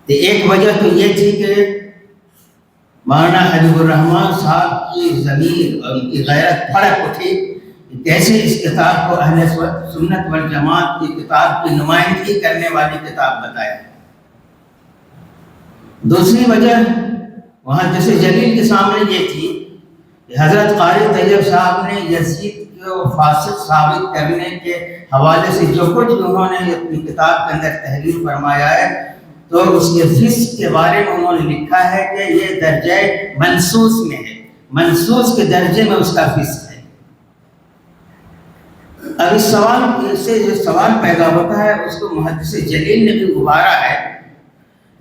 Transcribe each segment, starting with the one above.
تو ایک وجہ تو یہ تھی کہ مولانا حبیب الرحمان صاحب کی ضمیر اور ان کی غیرت بھڑک اٹھی کہ کیسے اس کتاب کو اہل سنت والجماعت کی کتاب کی نمائندگی کرنے والی کتاب بتایا۔ دوسری وجہ وہاں جیسے جلیل کے سامنے یہ تھی کہ حضرت قاری طیب صاحب نے یزید کو فاسق ثابت کرنے کے حوالے سے جو کچھ انہوں نے اپنی کتاب کے اندر تحریر فرمایا ہے تو اس کے فسق کے بارے میں انہوں نے لکھا ہے کہ یہ درجہ منصوص میں ہے، منصوص کے درجے میں اس کا فسق ہے۔ اب اس سوال سے جو سوال پیدا ہوتا ہے اس کو محدث جلیل نے بھی ابھارا ہے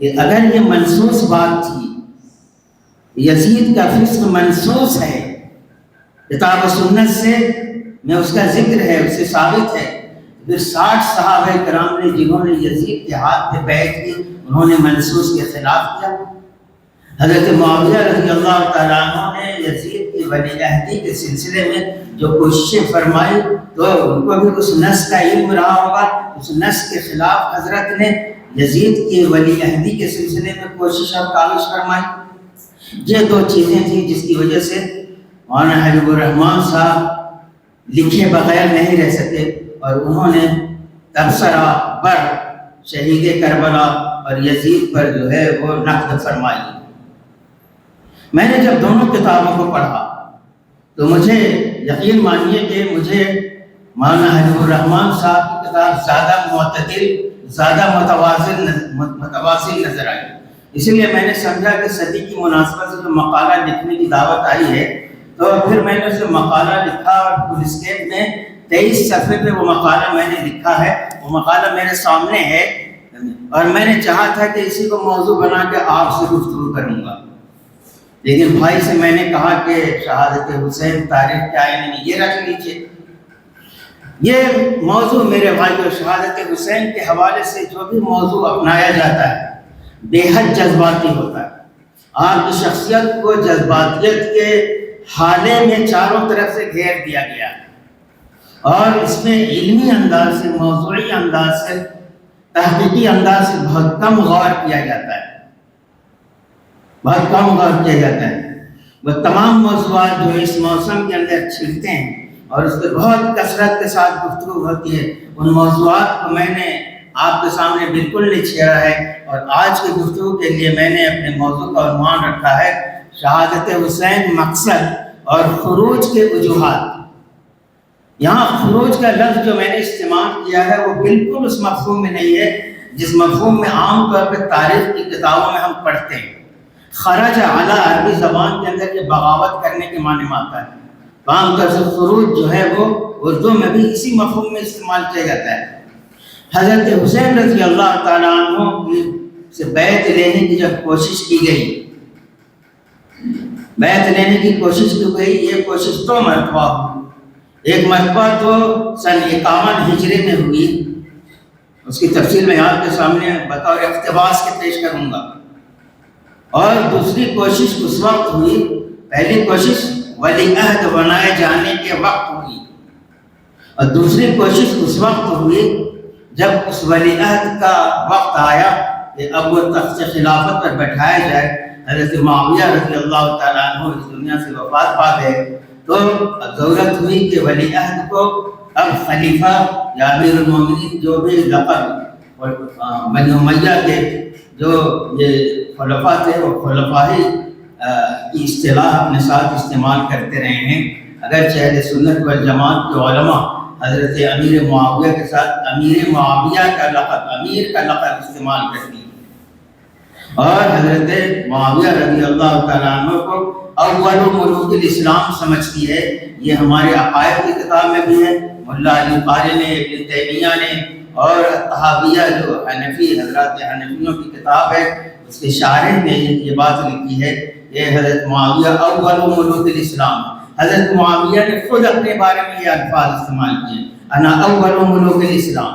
کہ اگر یہ منصوص بات تھی، یزید کا فسق منصوص ہے، کتاب و سنت سے میں اس کا ذکر ہے، اس سے ثابت ہے، پھر 60 صحابہ کرام نے جنہوں نے یزید کے ہاتھ پہ بیعت کی انہوں نے منصوص کے خلاف کیا۔ حضرت معاویہ رضی اللہ تعالیٰ عنہ نے یزید کی ولی عہدی کے سلسلے میں جو کوششیں فرمائی تو ان کو بھی اس نص کا علم رہا ہوگا، اس نص کے خلاف حضرت نے یزید کی ولی عہدی کے سلسلے میں کوشش اور کاوش فرمائی۔ یہ دو چیزیں تھیں جس کی وجہ سے مولانا حبیب الرحمان صاحب لکھے بغیر نہیں رہ سکے اور انہوں نے تبصرہ بر شہید کربلا اور یزید پر جو ہے وہ نقد فرمائی۔ میں نے جب دونوں کتابوں کو پڑھا تو مجھے یقین مانیے کہ مجھے مولانا حبیب الرحمان صاحب کی کتاب زیادہ معتدل، زیادہ متواضع نظر آئی۔ اسی لیے میں نے سمجھا کہ صدی کی مناسبت سے جو مقالہ لکھنے کی دعوت آئی ہے تو پھر میں نے اسے مقالہ لکھا اور فل اسکیپ میں 23 صفحے پہ وہ مقالہ میں نے لکھا ہے، وہ مقالہ میرے سامنے ہے اور میں نے چاہا تھا کہ اسی کو موضوع بنا کے آپ سے گفتگو کروں گا، لیکن بھائی سے میں نے کہا کہ شہادت حسین تاریخ کے آئینے میں یہ رکھ لیجیے۔ یہ موضوع میرے بھائی اور شہادت حسین کے حوالے سے جو بھی موضوع اپنایا جاتا ہے بے حد جذباتی ہوتا ہے۔ آپ کی شخصیت کو جذباتیت کے حالے میں چاروں طرف سے گھیر دیا گیا ہے اور اس میں علمی انداز سے، موضوعی انداز سے، تحقیقی انداز سے بہت کم غور کیا جاتا ہے، بہت کم غور کیا جاتا ہے۔ وہ تمام موضوعات جو اس موسم کے اندر چھڑتے ہیں اور اس پہ بہت کثرت کے ساتھ گفتگو ہوتی ہے، ان موضوعات کو میں نے آپ کے سامنے بالکل نہیں چھیڑا ہے اور آج کی گفتگو کے لیے میں نے اپنے موضوع کا عنوان رکھا ہے شہادت حسین مقصد اور خروج کے وجوہات۔ یہاں خروج کا لفظ جو میں نے استعمال کیا ہے وہ بالکل اس مفہوم میں نہیں ہے جس مفہوم میں عام طور پہ تاریخ کی کتابوں میں ہم پڑھتے ہیں۔ خرج اعلیٰ عربی زبان کے اندر یہ بغاوت کرنے کے معنی میں آتا ہے، عام طور سے خروج جو ہے وہ اردو میں بھی اسی مفہوم میں استعمال کیا جاتا ہے۔ حضرت حسین رضی اللہ تعالیٰ عنہ سے بیعت لینے کی جب کوشش کی گئی، بیعت لینے کی کوشش کی گئی، یہ کوشش 2 مرتبہ ہوئی۔ ایک مرتبہ تو سن 51 ہجری میں ہوئی، اس کی تفصیل میں آپ کے سامنے بطور اقتباس کے پیش کروں گا، اور دوسری کوشش اس وقت ہوئی، پہلی کوشش ولی عہد بنائے جانے کے وقت ہوئی اور دوسری کوشش اس وقت ہوئی جب اس ولی عہد کا وقت آیا کہ اب وہ تخت خلافت پر بیٹھایا جائے۔ حضرت معاویہ رضی اللہ تعالیٰ عنہ اس دنیا سے وفات پا گئے تو اب ضرورت ہوئی کہ ولی عہد کو اب خلیفہ یا امیر المومنین جو بھی لقب بنی امیہ کے جو یہ خلفاء تھے وہ خلفائی کی اصطلاح اپنے ساتھ استعمال کرتے رہے ہیں، اگرچہ اہل سنت والجماعت کے علماء حضرت امیر معاویہ کے ساتھ امیر معاویہ کا لقب، امیر کا لقب استعمال کرتی ہے، اور حضرت معاویہ رضی اللہ تعالیٰ عنہ کو اول ملوک الاسلام سمجھتی ہے۔ یہ ہمارے عقائد کی کتاب میں بھی ہے، ملا علی قاری نے، ابن تیمیہ نے، اور طحاویہ جو حنفی حضرات حنفیوں کی کتاب ہے اس کے شارح نے یہ بات لکھی ہے کہ حضرت معاویہ اول ملوک الاسلام۔ حضرت معاویہ نے خود اپنے بارے میں یہ الفاظ استعمال کیے، انا اول ملوک الاسلام۔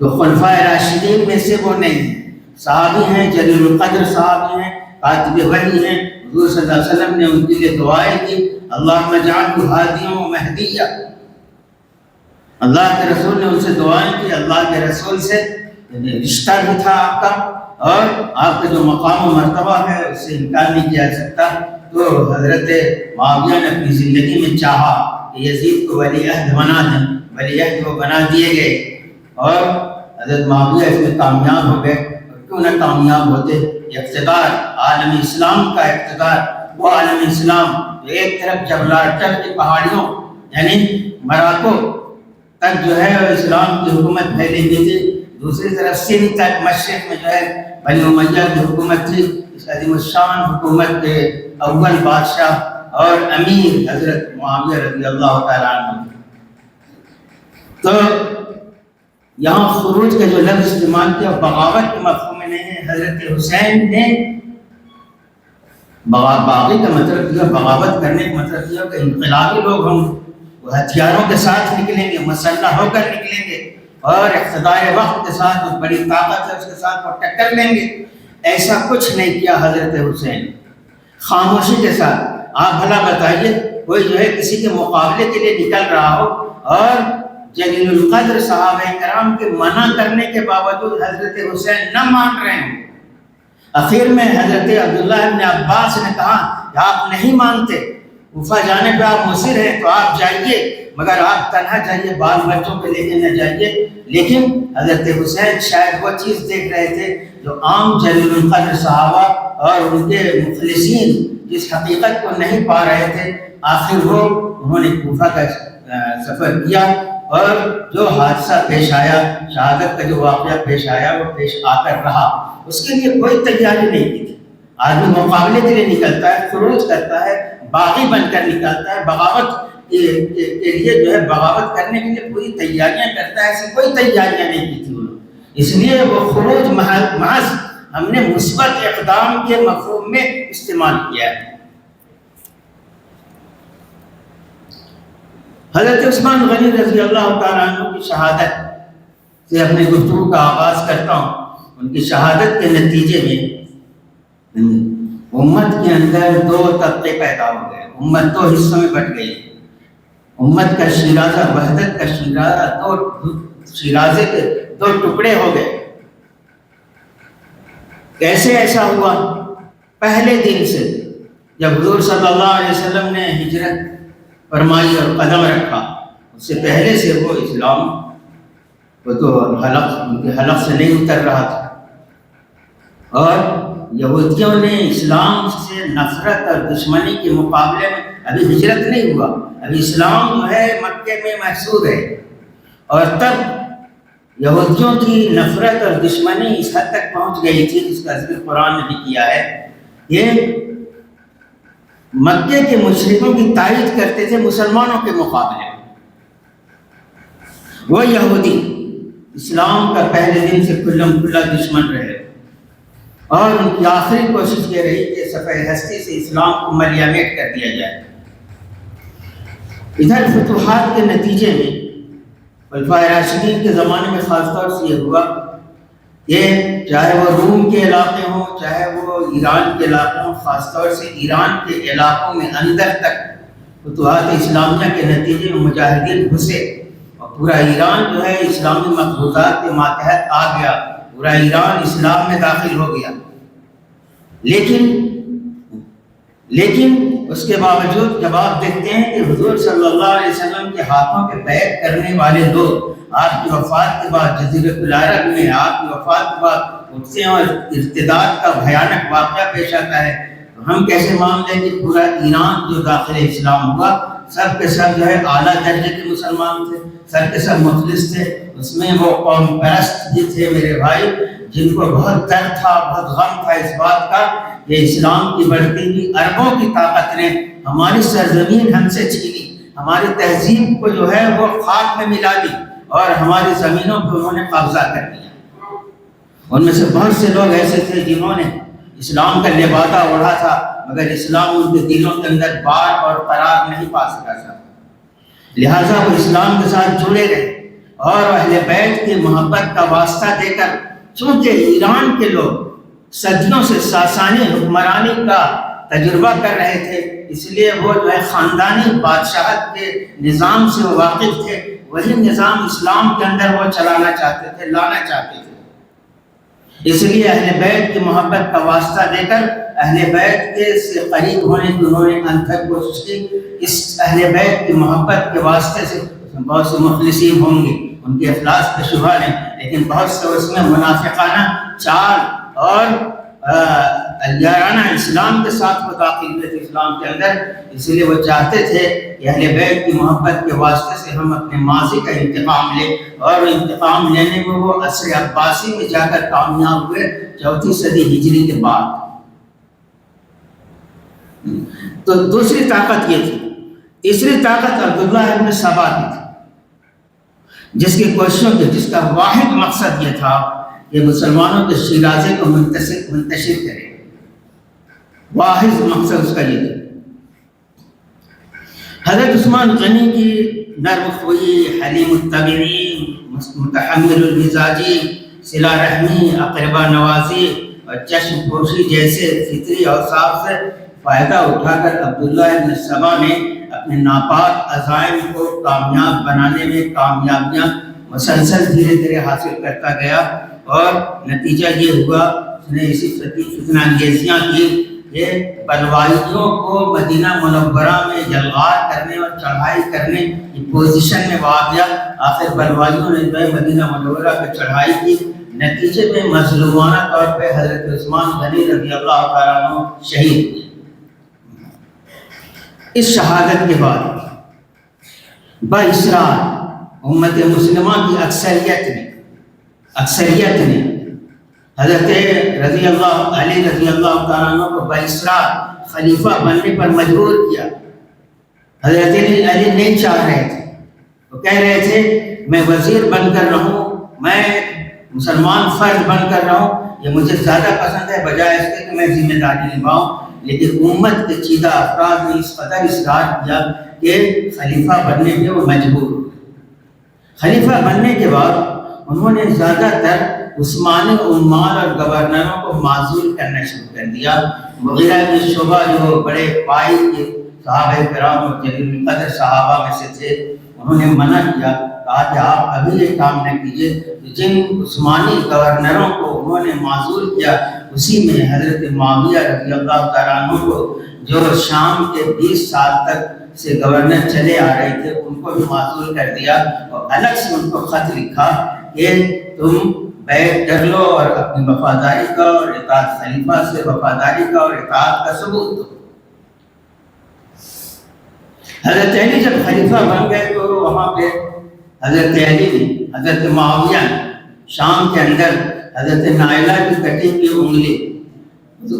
تو خلفائے راشدین میں سے وہ نہیں ہیں، صحابی ہیں، جلیل القدر صحابی ہیں، کاتب وحی ہیں، حضور صلی اللہ علیہ وسلم نے ان کے لیے دعائیں کی، اللہم اجعلہ ہادیا و مہدیا۔ اللہ کے رسول نے ان سے دعائیں کی، اللہ کے رسول سے رشتہ بھی تھا آپ کا اور آپ کا جو مقام و مرتبہ ہے اس سے انکار نہیں کیا جا سکتا۔ تو حضرت معاویہ نے اپنی زندگی میں چاہا کہ یزید کو ولی عہد بنا دیں، ولی عہد وہ بنا دیے گئے، اور حضرت معاویہ اس میں کامیاب ہو گئے۔ کیوں نہ کامیاب ہوتے؟ اقتدار، عالم اسلام کا اقتدار، وہ عالم اسلام جو ایک طرف جبلارٹر کی پہاڑیوں یعنی مراکو تک جو ہے اسلام کی حکومت پھیلی ہوئی تھی، دوسری طرف سندھ تک مشرق میں جو ہے بنی امیہ کی حکومت تھی، اس عظیم الشان حکومت کے اول بادشاہ اور امیر حضرت معاویہ رضی اللہ تعالیٰ عنہ۔ تو یہاں خروج کا جو لفظ استعمال کیا بغاوت کے مفہوم میں نہیں ہے۔ حضرت حسین نے باغی کا مطلب کیا، بغاوت کرنے کا مطلب کیا کہ انقلابی لوگ ہوں، وہ ہتھیاروں کے ساتھ نکلیں گے، مسلح ہو کر نکلیں گے، اور اقتدار وقت کے ساتھ جو بڑی طاقت ہے اس کے ساتھ وہ ٹکر لیں گے۔ ایسا کچھ نہیں کیا حضرت حسین، خاموشی کے ساتھ۔ آپ بھلا بتائیے کوئی جو ہے کسی کے مقابلے کے لیے نکل رہا ہو اور جلیل القدر صحابہ کرام کے منع کرنے کے باوجود حضرت حسین نہ مان رہے ہیں۔ اخیر میں حضرت عبداللہ ابن عباس نے کہا کہ آپ نہیں مانتے، کوفہ جانے پہ آپ مصر ہیں تو آپ جائیے، مگر آپ تنہا جائیے، بال بچوں کو لے کے نہ جائیے۔ لیکن حضرت حسین شاید وہ چیز دیکھ رہے تھے جو عام جلیل القدر صحابہ اور ان کے مخلصین جس حقیقت کو نہیں پا رہے تھے۔ آخر وہ انہوں نے کوفہ کا سفر کیا، اور جو حادثہ پیش آیا، شہادت کا جو واقعہ پیش آیا وہ پیش آ کر رہا، اس کے لیے کوئی تیاری نہیں کی تھی۔ آدمی مقابلے کے لیے نکلتا ہے، خروج کرتا ہے، باغی بن کر نکلتا ہے، بغاوت کے لیے جو ہے بغاوت کرنے کے لیے پوری تیاریاں کرتا ہے، ایسی کوئی تیاریاں نہیں کی تھی انہوں نے۔ اس لیے وہ خروج محض ہم نے مثبت اقدام کے مفہوم میں استعمال کیا ہے۔ حضرت عثمان غنی رضی اللہ تعالیٰ عنہ کی شہادت سے اپنے گفتگو کا آغاز کرتا ہوں۔ ان کی شہادت کے نتیجے میں امت کے اندر دو طبقے پیدا ہو گئے، امت دو حصوں میں بٹ گئی۔ امت کا شیرازہ، وحدت کا شیرازہ، شیرازے کے دو ٹکڑے ہو گئے۔ کیسے ایسا ہوا؟ پہلے دن سے جب حضور صلی اللہ علیہ وسلم نے ہجرت فرمائی اور قدم رکھا، اس سے پہلے سے وہ اسلام وہ تو ان کے حلق سے نہیں اتر رہا تھا، اور یہودیوں نے اسلام سے نفرت اور دشمنی کے مقابلے میں ابھی ہجرت نہیں ہوا، ابھی اسلام جو ہے مکے میں محصور ہے، اور تب یہودیوں کی نفرت اور دشمنی اس حد تک پہنچ گئی تھی جس کا ذکر قرآن نے بھی کیا ہے۔ یہ مکے کے مشرکوں کی تائید کرتے تھے مسلمانوں کے مقابلے میں۔ وہ یہودی اسلام کا پہلے دن سے کھلم کھلا دشمن رہے، اور ان کی آخری کوشش یہ رہی کہ صفحہ ہستی سے اسلام کو ملیامیٹ کر دیا جائے۔ ادھر فتوحات کے نتیجے میں خلفائے راشدین کے زمانے میں خاص طور سے یہ ہوا کہ چاہے وہ روم کے علاقے ہوں، چاہے وہ ایران کے علاقے ہوں، خاص طور سے ایران کے علاقوں میں اندر تک فتوحات اسلامیہ کے نتیجے میں مجاہدین گھسے، اور پورا ایران جو ہے اسلامی مقبوضات کے ماتحت آ گیا، پورا ایران اسلام میں داخل ہو گیا۔ لیکن اس کے باوجود جب آپ دیکھتے ہیں کہ حضور صلی اللہ علیہ وسلم کے ہاتھوں پہ بیعت کرنے والے لوگ آپ کی وفات کے بعد جزیرۃ العرب میں آپ کی وفات کے بعد اٹھتے ہیں اور ارتداد کا بھیانک واقعہ پیش آتا ہے، تو ہم کیسے مان لیں کہ پورا ایران جو داخل اسلام ہوا سب کے سب جو ہے اعلیٰ درجے کے مسلمان تھے، سب کے سب مخلص تھے؟ اس میں وہ قوم پرست بھی تھے میرے بھائی، جن کو بہت درد تھا، بہت غم تھا اس بات کا کہ اسلام کی بڑھتی ہوئی اربوں کی طاقت نے ہماری سرزمین ہم سے چھینی، ہماری تہذیب کو جو ہے وہ خاک میں ملا دی، اور ہماری زمینوں پہ انہوں نے قبضہ کر دیا۔ ان میں سے بہت سے لوگ ایسے تھے جنہوں نے اسلام کا لبادہ اوڑھا تھا، مگر اسلام ان کے دلوں کے اندر بار اور قرار نہیں پا سکا تھا، لہٰذا وہ اسلام کے ساتھ جڑے رہے، اور اہل بیت کی محبت کا واسطہ دے کر، چونکہ ایران کے لوگ صدیوں سے ساسانی حکمرانی کا تجربہ کر رہے تھے، اس لیے وہ جو ہے خاندانی بادشاہت کے نظام سے وہ واقف تھے، وہی نظام اسلام کے اندر وہ چلانا چاہتے تھے، لانا چاہتے تھے۔ اس لیے اہل بیت کی محبت کا واسطہ دے کر اہل بیت کے سے قریب ہونے کی انہوں نے انتھک کوشش کی۔ اس اہل بیت کی محبت کے واسطے سے بہت سے مخلصین ہوں گے، ان کے اخلاص پہ شبہ نہیں، لیکن بہت سے اس میں منافقانہ چال اور یارانہ اسلام کے ساتھ وہ داخل ہوئے تھے اسلام کے اندر۔ اس لیے وہ چاہتے تھے کہ اہل بیت کی محبت کے واسطے سے ہم اپنے ماضی کا انتقام لیں، اور انتقام لینے میں وہ عصر عباسی میں جا کر کامیاب ہوئے 4 صدی ہجری کے بعد۔ تو دوسری طاقت یہ تھی۔ تیسری طاقت عبداللہ ابن سبا کی تھی، جس کی کوششوں کے جس کا واحد مقصد یہ تھا کہ مسلمانوں کے شیرازے کو منتشر کرے۔ واحد مقصد اس کا یہ تھا۔ حضرت عثمان غنی کی نرم خوئی، حلیم الطبعی، متحمل المزاجی، صلہ رحمی، اقربا نوازی اور چشم پوشی جیسے فطری اوصاف سے فائدہ اٹھا کر عبداللہ ابن سبا نے اپنے ناپاک عزائم کو کامیاب بنانے میں کامیابیاں مسلسل دھیرے دھیرے حاصل کرتا گیا، اور نتیجہ یہ ہوا اس نے اسی فتنہ انگیزیاں کی کہ بلوائیوں کو مدینہ منورہ میں جلغار کرنے اور چڑھائی کرنے کی پوزیشن میں وہ آ گیا۔ آخر بلوائیوں نے جو ہے مدینہ منورہ پہ چڑھائی کی، نتیجے میں مظلومانہ طور پہ حضرت عثمان غنی رضی اللہ تعالیٰ عنہ شہید ہوئے۔ اس شہادت کے بعد باصرار امت مسلمہ کی اکثریت نے حضرت علی رضی اللہ تعالیٰ عنہ کو باصرار خلیفہ بننے پر مجبور کیا۔ حضرت علی نہیں چاہ رہے تھے، وہ کہہ رہے تھے میں وزیر بن کر رہوں، میں مسلمان فرد بن کر رہوں، یہ مجھے زیادہ پسند ہے بجائے اس کے کہ میں ذمہ داری نبھاؤں۔ لیکن امت کے چیدہ افراد نے اس قدر اصرار کیا کہ خلیفہ بننے پہ وہ مجبور ہوئے۔ خلیفہ بننے کے بعد انہوں نے زیادہ تر عثمانی عمال اور گورنروں کو معزول کرنا شروع کر دیا۔ مغیرہ بن شعبہ جو بڑے پائی کے صحابہ کرام اور جلیل القدر صحابہ میں سے تھے، انہوں نے منع کیا، کہا کہ آپ ابھی یہ کام نہ کیجیے۔ جن عثمانی گورنروں کو انہوں نے معزول کیا، اسی میں حضرت معاویہ رضی اللہ تعالیٰ عنہ کو جو شام کے 20 سال تک سے گورنر چلے آ رہے تھے، ان کو بھی معزول کر دیا، اور الگ سے ان کو خط لکھا کہ تم بیعت کر لو اور اپنی وفاداری کا اور اطاعت خلیفہ سے وفاداری کا اور اطاعت کا ثبوت دو۔ حضرت علی جب خلیفہ بن گئے تو وہاں پہ حضرت علی نے حضرت معاویہ نے شام کے اندر حضرت نائلہ کی کٹی ہوئی انگلی،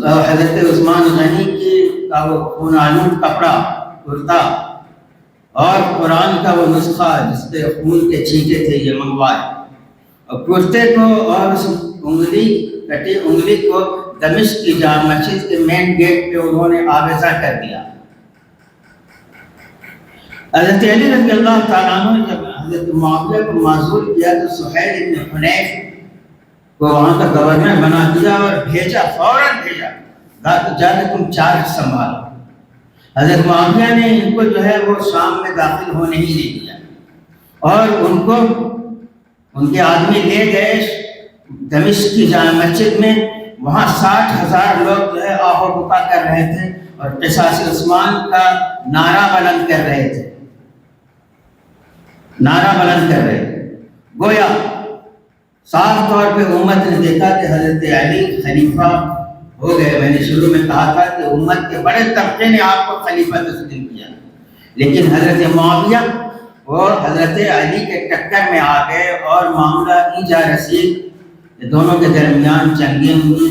حضرت عثمان غنی کی کا وہ خون آلود کپڑا کرتا اور قرآن کا وہ نسخہ جس پہ خون کے چھینٹے تھے یہ منگوائے، اور کرتے کو اور اس انگلی کٹی انگلی کو دمشق کی جامع مسجد کے مین گیٹ پہ انہوں نے آویزہ کر دیا۔ حضرت علی رضی اللہ تعالیٰ عنہ نے جب حضرت معاویہ کو معزول کیا تو سہیل ابن حنیف کو وہاں کا گورنر بنا دیا اور بھیجا، فوراً بھیجا، جا کے تم چارج سنبھالو۔ حضرت معاویہ نے ان کو جو ہے وہ شام میں داخل ہونے ہی نہیں دیا، اور ان کو ان کے آدمی لے گئے دمشق کی جامع مسجد میں، وہاں 60,000 لوگ جو ہے آہ و بکا کر رہے تھے اور قصاص عثمان کا نعرہ بلند کر رہے تھے، گویا صاف طور پہ امت نے دیکھا کہ حضرت علی خلیفہ ہو گئے۔ میں نے شروع میں کہا تھا کہ امت کے بڑے طبقے نے آپ کو خلیفہ تسلیم کیا، لیکن حضرت معاویہ وہ حضرت علی کے ٹکر میں آ گئے اور معاملہ ایجا رسید، دونوں کے درمیان جنگیں ہوئی،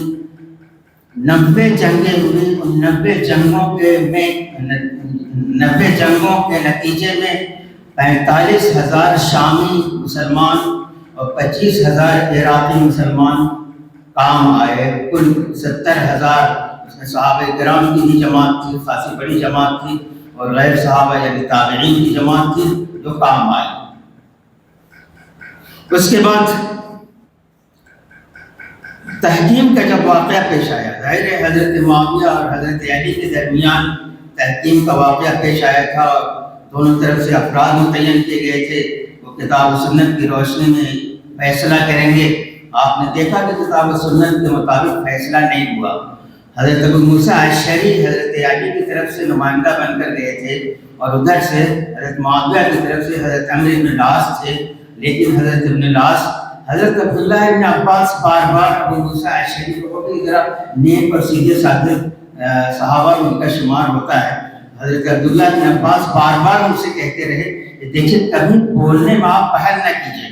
90 جنگیں ہوئی۔ ان 90 جنگوں کے نتیجے میں 45,000 شامی مسلمان اور 25,000 عراقی مسلمان کام آئے۔ کل 70,000 اس میں صحابہ کرام کی بھی جماعت تھی، خاصی بڑی جماعت تھی، اور غیر صحابہ یعنی تابعین کی جماعت تھی جو کام آئے۔ اس کے بعد تحکیم کا جب واقعہ پیش آیا، ظاہر ہے حضرت معاویہ اور حضرت علی کے درمیان تحکیم کا واقعہ پیش آیا تھا، اور دونوں طرف سے افراد متعین کیے گئے تھے، وہ کتاب و سنت کی روشنی میں فیصلہ کریں گے، آپ نے دیکھا کہ کتاب و سنت کے مطابق فیصلہ نہیں ہوا۔ حضرت ابو موسیٰ اشعری حضرت علی کی طرف سے نمائندہ بن کر گئے تھے، اور ادھر سے حضرت معاویہ کی طرف سے حضرت عمرو بن العاص تھے، لیکن حضرت ابن العاص حضرت عبداللہ ابن عباس بار بار ابو موسیٰ اشعری کو کی ذرا نیک اور سیدھے سادے صحابہ میں ان کا شمار ہوتا ہے۔ حضرت عبداللہ ابن عباس بار بار ان سے کہتے رہے کہ دیکھیے کبھی بولنے میں آپ پہل نہ کیجیے،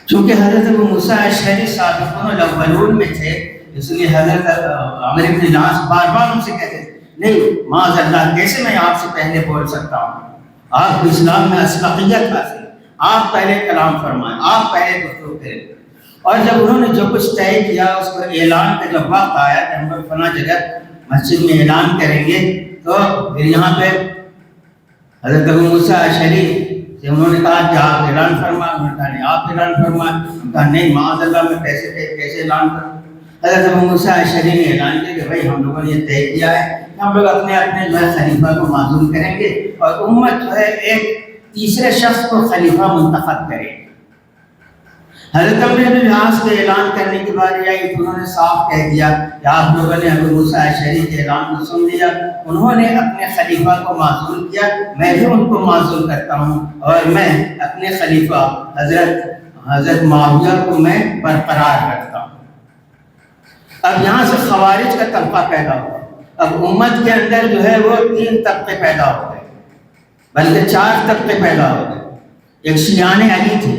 چونکہ حضرت ابو موسیٰ اشعری سابقون الاولون میں تھے، اس لیے حضرت عمرو بن العاص بار بار ان سے کہتے تھے نہیں معاذ اللہ، کیسے میں آپ سے پہلے بول سکتا ہوں، آپ کو اسلام میں اسبقیت حاصل، آپ پہلے کلام فرمائیں، آپ پہلے گفتگو کریں۔ اور جب انہوں نے جو کچھ طے کیا اس پر اعلان کا جب وقت آیا کہ ہم لوگ فلاں جگہ مسجد میں اعلان کریں گے، تو پھر یہاں پہ حضرت ابو موسیٰ اشعری سے انہوں نے کہا کہ آپ اعلان فرمائیں، انہوں نے کہا نہیں آپ اعلان فرمائیں، انہوں نے کہا نہیں معاذ اللہ میں کیسے اعلان کروں۔ حضرت ابو موسیٰ اشعری نے اعلان کیا کہ بھائی ہم لوگوں نے یہ طے کیا ہے کہ ہم لوگ اپنے اپنے جو ہے خلیفہ کو معزول کریں گے، اور امت جو ہے ایک تیسرے شخص کو خلیفہ منتخب کرے۔ حضرت عمرو بن العاص کے اعلان کرنے کی باری آئی تو انہوں نے صاف کہہ دیا کہ آپ لوگوں نے ابو موسیٰ اشعری کے اعلان کو سن لیا، انہوں نے اپنے خلیفہ کو معزول کیا، میں بھی ان کو معزول کرتا ہوں، اور میں اپنے خلیفہ حضرت معاویہ کو میں برقرار رکھتا ہوں۔ اب یہاں سے خوارج کا طبقہ پیدا ہوا، اب امت کے اندر جو ہے وہ 3 طبقے پیدا ہو گئے، بلکہ 4 طبقے پیدا ہو گئے۔ ایک شیعان علی تھے،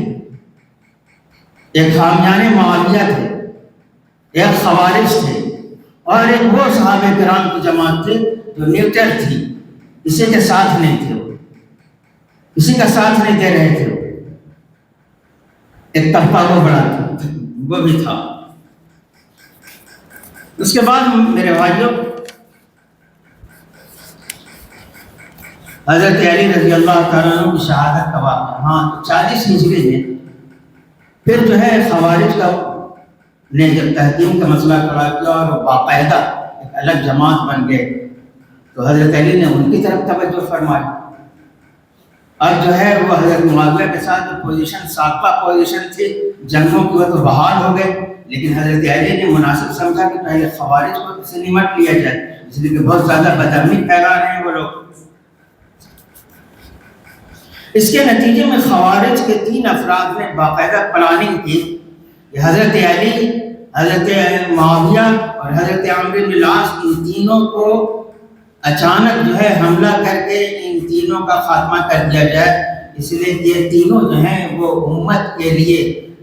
ایک حامیان معاویہ تھے، ایک خوارج تھے، اور ایک وہ صحابہ کرام کی جماعت تھے جو نیوٹرل تھی، کسی کے ساتھ نہیں تھے، وہ کسی کا ساتھ نہیں دے رہے تھے۔ ایک طبقہ وہ بڑا تھا، وہ بھی تھا۔ اس کے بعد میرے بھائیوں حضرت علی رضی اللہ تعالیٰ عنہ کی شہادت کا واقعہ، ہاں 40 ہجری میں پھر جو ہے خوارج کا نے جب تحکیم کا مسئلہ کھڑا کیا اور باقاعدہ ایک الگ جماعت بن گئے، تو حضرت علی نے ان کی طرف توجہ فرمائی۔ اب جو ہے وہ حضرت معاویہ کے ساتھ جو پوزیشن سابقہ پوزیشن تھی جنگوں کی، وہ تو بحال ہو گئے، لیکن حضرت علی نے مناسب سمجھا کہ پہلے خوارج کو سے نمٹ لیا جائے، اس لیے کہ بہت زیادہ بدامنی پھیلا رہے ہیں وہ لوگ۔ اس کے نتیجے میں خوارج کے 3 افراد نے باقاعدہ پلاننگ کی کہ حضرت علی، حضرت معاویہ اور حضرت عمرو بن العاص ان تینوں کو اچانک جو ہے حملہ کر کے ان تینوں کا خاتمہ کر دیا جائے، اس لیے کہ یہ تینوں جو ہیں وہ امت کے لیے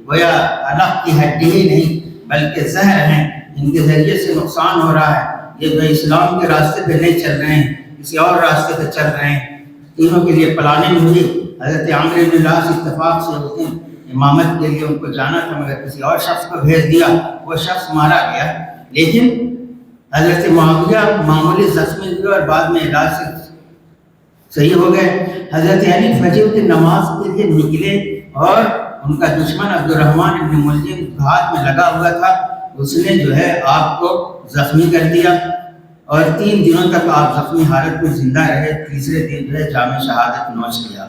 گویا الگ کی ہڈی ہی نہیں بلکہ زہر ہیں، ان کے ذریعے سے نقصان ہو رہا ہے، یہ جو اسلام کے راستے پہ نہیں چل رہے ہیں، کسی اور راستے پہ چل رہے ہیں۔ تینوں کے لیے پلاننگ ہوئی۔ حضرت عمرو بن العاص اتفاق سے اس دن امامت کے لیے ان کو جانا تھا، مگر کسی اور شخص کو بھیج دیا، وہ شخص مارا گیا، لیکن حضرت معاویہ معمولی زخمی ہوئے اور بعد میں علاج سے صحیح ہو گئے۔ حضرت علی فجر کی نماز کے لیے نکلے اور ان کا دشمن عبد الرحمن ابن ملجم ہاتھ میں لگا ہوا تھا، اس نے جو ہے آپ کو زخمی کر دیا، اور 3 دنوں تک آپ زخمی حالت میں زندہ رہے۔ تیسرے دن جو ہے جام شہادت نوش کیا۔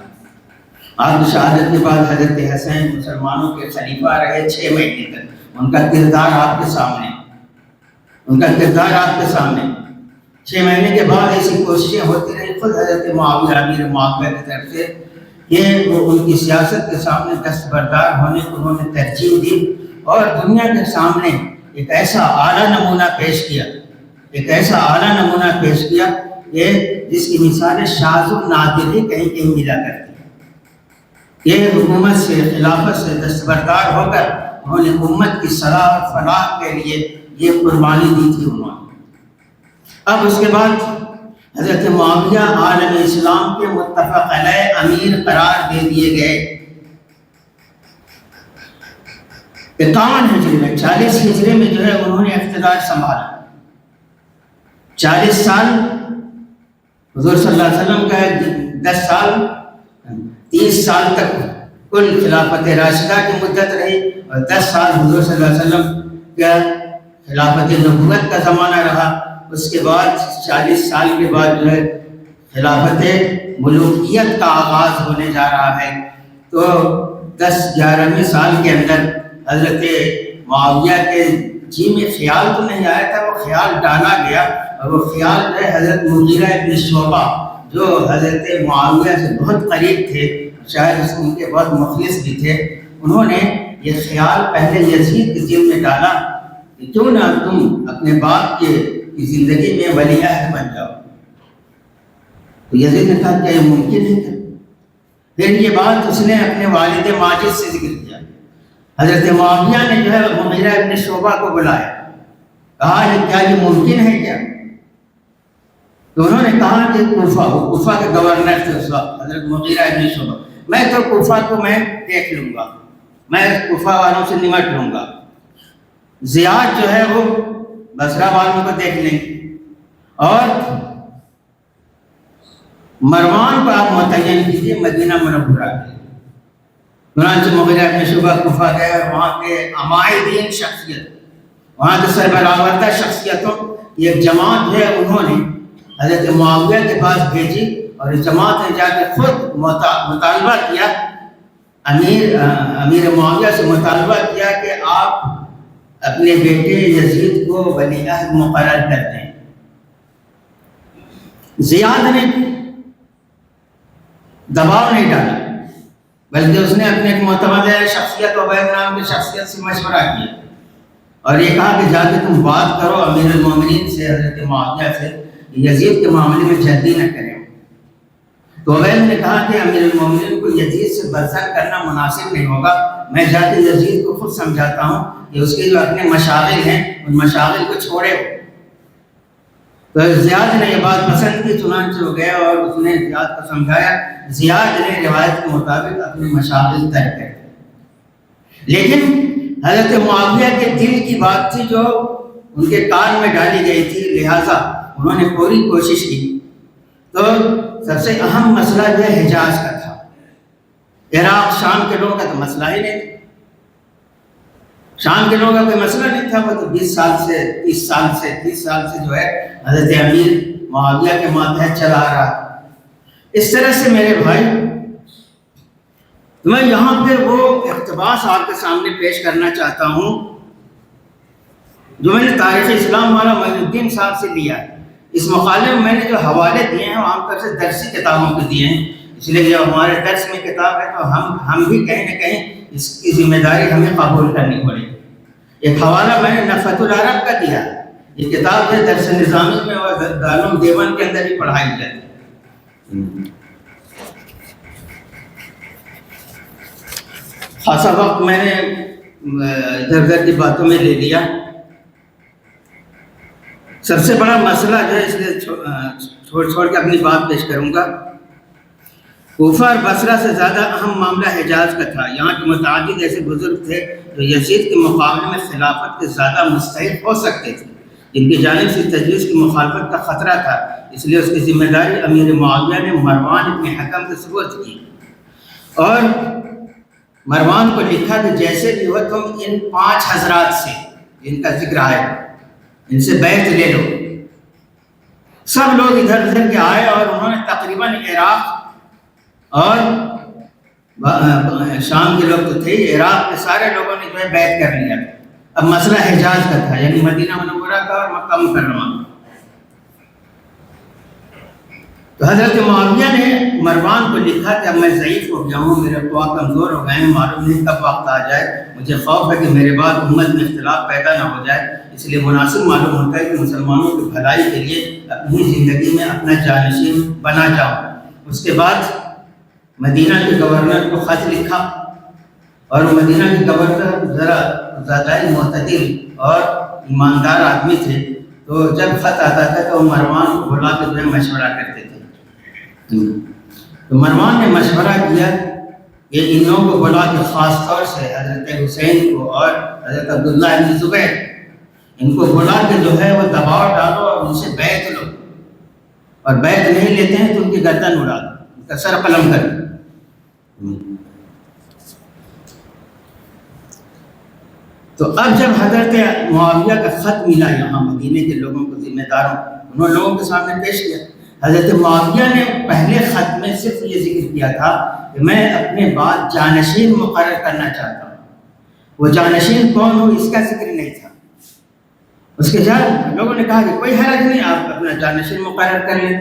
آپ کی شہادت کے بعد حضرت حسین مسلمانوں کے خلیفہ رہے 6 مہینے تک۔ ان کا کردار آپ کے سامنے، ان کا کردار آپ کے سامنے۔ 6 مہینے کے بعد ایسی کوششیں ہوتی رہی خود حضرت معاویہ امیر معاویہ کی طرف سے کہ وہ ان کی سیاست کے سامنے دستبردار ہونے کو انہوں نے ترجیح دی، اور دنیا کے سامنے ایک ایسا اعلیٰ نمونہ پیش کیا، ایک ایسا اعلیٰ نمونہ پیش کیا کہ جس کی مثالیں شاذ و نادر ہی کہیں کہیں ملا کرتی ہیں۔ یہ حکومت سے، خلافت سے دستبردار ہو کر انہوں نے امت کی صلاح اور فلاح کے لیے یہ قربانی دی تھی انہوں نے۔ اب اس کے بعد حضرت معاویہ عالم اسلام کے متفق علیہ امیر قرار دے دیے گئے۔ 51 ہجری میں، 40 ہجری میں جو ہے انہوں نے اقتدار سنبھالا۔ 40 سال حضور صلی اللہ علیہ وسلم کا 10 سال 30 سال تک کل خلافت راشدہ کی مدت رہی، اور 10 سال حضور صلی اللہ علیہ وسلم کا خلافت نبوت کا زمانہ رہا۔ اس کے بعد 40 سال کے بعد جو ہے خلافت ملوکیت کا آغاز ہونے جا رہا ہے۔ تو 10-11ویں سال کے اندر حضرت معاویہ کے جی میں خیال تو نہیں آیا تھا، وہ خیال ڈالا گیا، اور وہ خیال جو ہے حضرت مغیرہ ابن شعبہ جو حضرت معاویہ سے بہت قریب تھے، شاید ان کے بہت مخلص بھی تھے، انہوں نے یہ خیال پہلے یزید کے دل میں ڈالا کہ کیوں نہ تم اپنے باپ کی زندگی میں ولی عہد بن جاؤ۔ تو یزید نے کہا کیا یہ ممکن ہے کیا؟ پھر یہ بات اس نے اپنے والد ماجد سے ذکر کیا۔ حضرت معاویہ نے جو ہے مغیرہ ابن شعبہ کو بلایا، کہا کہ کیا یہ ممکن ہے کیا؟ تو انہوں نے کہا کہ کوفہ کے گورنر تھے اس وقت حضرت مغیرہ ابن شعبہ، میں تو کوفہ کو میں دیکھ لوں گا، میں کوفہ والوں سے نمٹ لوں گا، زیاد جو ہے وہ بصرہ والوں کو دیکھ لیں گے، اور مروان کو آپ متعین کیجیے مدینہ منورہ کے۔ چنانچہ مغیرہ ابن شعبہ کوفہ گئے، وہاں کے عمائدین شخصیت، وہاں کے سربراہ شخصیتوں کی ایک جماعت ہے، انہوں نے حضرت معاویہ کے پاس بھیجی، اور اس جماعت نے جا کے خود مطالبہ کیا، امیر معاویہ سے مطالبہ کیا کہ آپ اپنے بیٹے یزید کو ولی عہد مقرر کر دیں۔ زیاد نے دباؤ نہیں ڈالا، بلکہ اس نے اپنے ایک معتمد شخصیت عبید نام کی شخصیت سے مشورہ کیا، اور یہ کہا کہ جا کے تم بات کرو امیر المومنین سے، حضرت معاویہ سے، یزید کے معاملے میں جلدی نہ کریں۔ تو عبید نے کہا کہ امیر المومنین کو یزید سے برسر کرنا مناسب نہیں ہوگا، میں جا کے یزید کو خود سمجھاتا ہوں کہ اس کے جو اپنے مشاغل ہیں ان مشاغل کو چھوڑے ہو۔ تو زیاد نے یہ بات پسند کی، چنانچہ ہو گیا اور اس نے زیاد کو سمجھایا۔ زیاد نے روایت کے مطابق اپنے مشاغل ترک کر دی، لیکن حضرت معاویہ کے دل کی بات تھی جو ان کے کان میں ڈالی گئی تھی، لہٰذا انہوں نے پوری کوشش کی۔ تو سب سے اہم مسئلہ جو ہے حجاز کا تھا، عراق شام کے لوگوں کا تو مسئلہ ہی نہیں تھا، شام کے لوگوں کا کوئی مسئلہ نہیں تھا، وہ تو 20 سال سے 30 سال سے جو ہے حضرت امیر معاویہ کے ماتحت چلا آ رہا تھا۔ اس طرح سے میرے بھائی، میں یہاں پہ وہ اقتباس آپ کے سامنے پیش کرنا چاہتا ہوں جو میں نے تاریخ اسلام والا معین الدین صاحب سے لیا ہے۔ اس مقالے میں نے جو حوالے دیے ہیں وہ عام طور سے درسی کتابوں کے دیے ہیں، اس لیے جب ہمارے درس میں کتاب ہے تو ہم بھی کہیں نہ کہیں اس کی ذمہ داری ہمیں قبول کرنی پڑے گی۔ ایک حوالہ میں نے نفحۃ العرب کا دیا، یہ کتاب ہے درس نظامی میں اور دارالعلوم دیوبند کے اندر ہی پڑھائی جاتی ہے۔ خاصا وقت میں نے ادھر ادھر کی باتوں میں لے لیا۔ سب سے بڑا مسئلہ جو ہے، اس لیے چھوڑ کے اپنی بات پیش کروں گا، کوفہ اور بصرہ سے زیادہ اہم معاملہ حجاز کا تھا۔ یہاں کے متعدد ایسے بزرگ تھے جو یزید کے مقابلے میں خلافت کے زیادہ مستحق ہو سکتے تھے، جن کی جانب سے تجویز کی مخالفت کا خطرہ تھا، اس لیے اس کی ذمہ داری امیر معاویہ نے مروان ابن حکم کے سپرد کی، اور مروان کو لکھا کہ جیسے بھی ہو تم ان 5 حضرات سے جن کا ذکر ہے ان سے بیعت لے لو۔ سب لوگ ادھر ادھر کے آئے اور انہوں نے تقریباً عراق اور شام کے لوگ تو تھے، عراق کے سارے لوگوں نے جو ہے بیعت کر لیا۔ اب مسئلہ حجاز کا تھا، یعنی مدینہ منورہ کا اور مکہ مکرمہ۔ تو حضرت معاویہ نے مروان کو لکھا کہ اب میں ضعیف ہو گیا ہوں، میرے قوا کمزور ہو گئے ہیں، معلوم نہیں کب وقت آ جائے، مجھے خوف ہے کہ میرے بعد امت میں اختلاف پیدا نہ ہو جائے، اس لیے مناسب معلوم ہوتا ہے کہ مسلمانوں کی بھلائی کے لیے اپنی زندگی میں اپنا جانشین بنا جاؤں۔ اس کے بعد مدینہ کے گورنر کو خط لکھا، اور مدینہ کے گورنر ذرا زیادہ ہی معتدل اور ایماندار آدمی تھے، تو جب خط آتا تھا تو مروان کو بلا کے جو ہے مشورہ کرتے تھے۔ تو مروان نے مشورہ کیا کہ ان لوگوں کو بلا کے خاص طور سے حضرت حسین کو اور حضرت عبداللہ بن زبیر، ان کو بلا کے جو ہے وہ دباؤ ڈالو اور ان سے بیعت لو، اور بیعت نہیں لیتے ہیں تو ان کی گردن اڑا دو، ان کا سر قلم کر دو۔ تو اب جب حضرت معاویہ کا خط ملا یہاں مدینے کے لوگوں کو، ذمہ داروں، انہوں نے لوگوں کے سامنے پیش کیا۔ حضرت معاویہ نے پہلے خط میں صرف یہ ذکر کیا تھا کہ میں اپنے بعد جانشین مقرر کرنا چاہتا ہوں۔ وہ جانشین کون ہو اس کا ذکر نہیں تھا۔ اس کے بعد لوگوں نے کہا کہ کوئی حرج نہیں، آپ اپنا جانشین مقرر کر لیں۔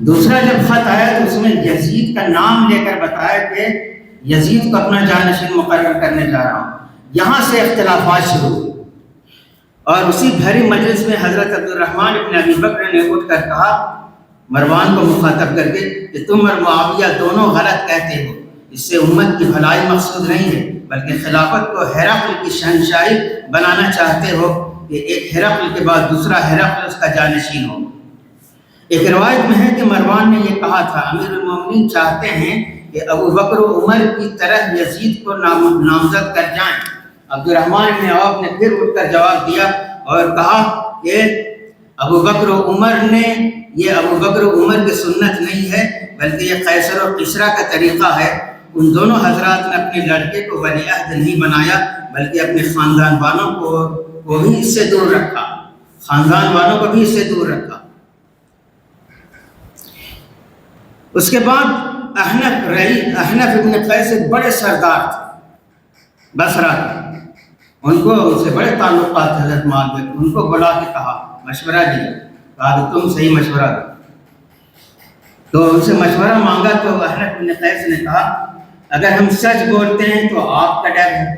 دوسرا جب خط آیا تو اس میں یزید کا نام لے کر بتایا کہ یزید کو اپنا جانشین مقرر کرنے جا رہا ہوں۔ یہاں سے اختلافات شروع ہوئے، اور اسی بھری مجلس میں حضرت عبدالرحمن ابن ابی بکر نے اٹھ کر کہا مروان کو مخاطب کر کے کہ تم اور معاویہ دونوں غلط کہتے ہو، اس سے امت کی بھلائی مقصود نہیں ہے، بلکہ خلافت کو ہرقل کی شہنشاہی بنانا چاہتے ہو کہ ایک ہرقل کے بعد دوسرا ہرقل اس کا جانشین ہو۔ ایک روایت میں ہے کہ مروان نے یہ کہا تھا امیر المومنین چاہتے ہیں کہ ابو بکر و عمر کی طرح یزید کو نامزد کر جائیں۔ عبدالرحمن بن عوف نے پھر اٹھ کر جواب دیا اور کہا کہ ابو بکر و عمر کی سنت نہیں ہے، بلکہ یہ قیصر و کسریٰ کا طریقہ ہے۔ ان دونوں حضرات نے اپنے لڑکے کو ولی عہد نہیں بنایا، بلکہ اپنے خاندان والوں کو بھی اس سے دور رکھا، اس کے بعد احنف ابن قیس ایک بڑے سردار تھے بصرہ کے، ان سے بڑے تعلقات حضرت معاویہ، ان کو بلا کے کہا، مشورہ دیا، کہا کہ تم صحیح مشورہ دو۔ تو ان سے مشورہ مانگا تو احنف ابن قیس نے کہا اگر ہم سچ بولتے ہیں تو آپ کا ڈر ہے،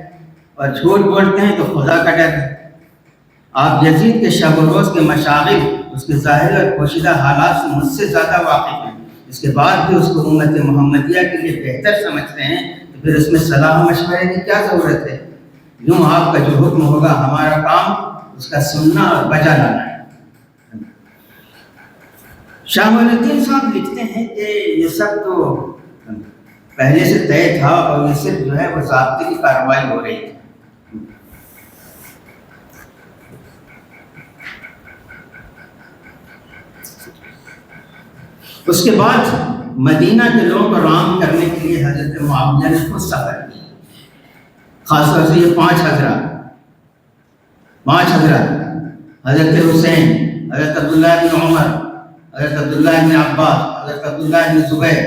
اور جھوٹ بولتے ہیں تو خدا کا ڈر ہے۔ آپ یزید کے شب و روز کے مشاغل، اس کے ظاہر اور پوشیدہ حالات سے مجھ سے زیادہ واقف ہیں، اس کے بعد بھی اس کو امت محمدیہ کے لیے بہتر سمجھتے ہیں، تو پھر اس میں صلاح مشورے کی کیا ضرورت ہے؟ یوں آپ کا جو حکم ہوگا ہمارا کام اس کا سننا اور بجا لانا ہے۔ شاہ معین الدین صاحب لکھتے ہیں کہ یہ سب تو پہلے سے طے تھا، اور یہ صرف جو ہے وہ ضابطے کی کارروائی ہو رہی تھی۔ اس کے بعد مدینہ کے لوگوں کو رام کرنے کے لیے حضرت معاویہ نے خود سفر کیا، خاص طور سے یہ پانچ حضرات حضرت حسین، حضرت عبداللہ بن عمر، حضرت عبداللہ بن عباس، حضرت عبداللہ بن زبیر۔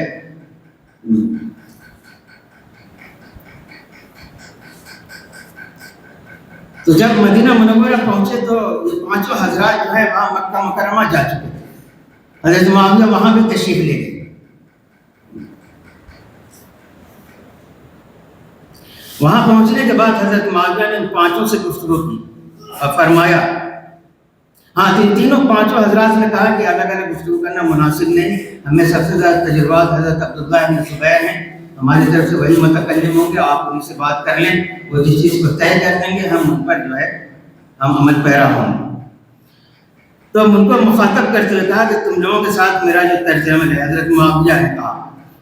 تو جب مدینہ منورہ پہنچے تو یہ پانچوں حضرات جو ہے وہاں مکہ مکرمہ جا چکے تھے، حضرت معاویہ وہاں بھی تشریف لے گئے۔ وہاں پہنچنے کے بعد حضرت معاویہ نے پانچوں سے گفتگو کی اور فرمایا، تینوں پانچوں حضرات نے کہا کہ الگ الگ گفتگو کرنا مناسب نہیں، ہمیں سب سے زیادہ تجربات حضرت عبداللہ بن زبیر ہیں، ہماری طرف سے وہی متکلم ہوں گے، آپ ان سے بات کر لیں، وہ جس چیز کو طے کر دیں گے ہم ان پر جو ہے ہم عمل پیرا ہوں گے۔ تو ہم ان کو مخاطب کرتے ہوئے کہا کہ تم لوگوں کے ساتھ میرا جو طرز عمل ہے، حضرت معاویہ نے کہا،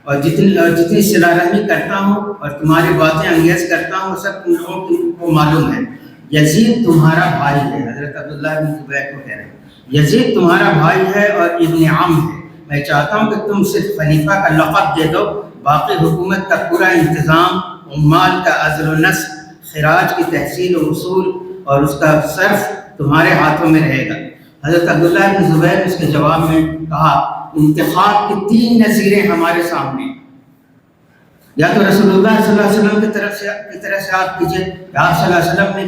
اور جتنی صلہ رحمی کرتا ہوں اور تمہاری باتیں انگیز کرتا ہوں وہ سب تم لوگوں کو معلوم ہے۔ یزید تمہارا بھائی ہے، حضرت عبداللہ بن زبیر کو کہہ رہے ہیں، یزید تمہارا بھائی ہے اور ابن عم ہے، میں چاہتا ہوں کہ تم صرف خلیفہ کا لقب دے دو، باقی حکومت کا پورا انتظام، عمال کا عزل و نصب، خراج کی تحصیل و وصول اور اس کا صرف تمہارے ہاتھوں میں رہے گا۔ حضرت عبداللہ بن زبیر نے اس کے جواب میں کہا انتخاب کی تین نظیریں ہمارے سامنے، یا تو رسول اللہ صلی اللہ علیہ وسلم کی طرف سے آپ کیجیے کہ آپ صلی اللہ علیہ وسلم نے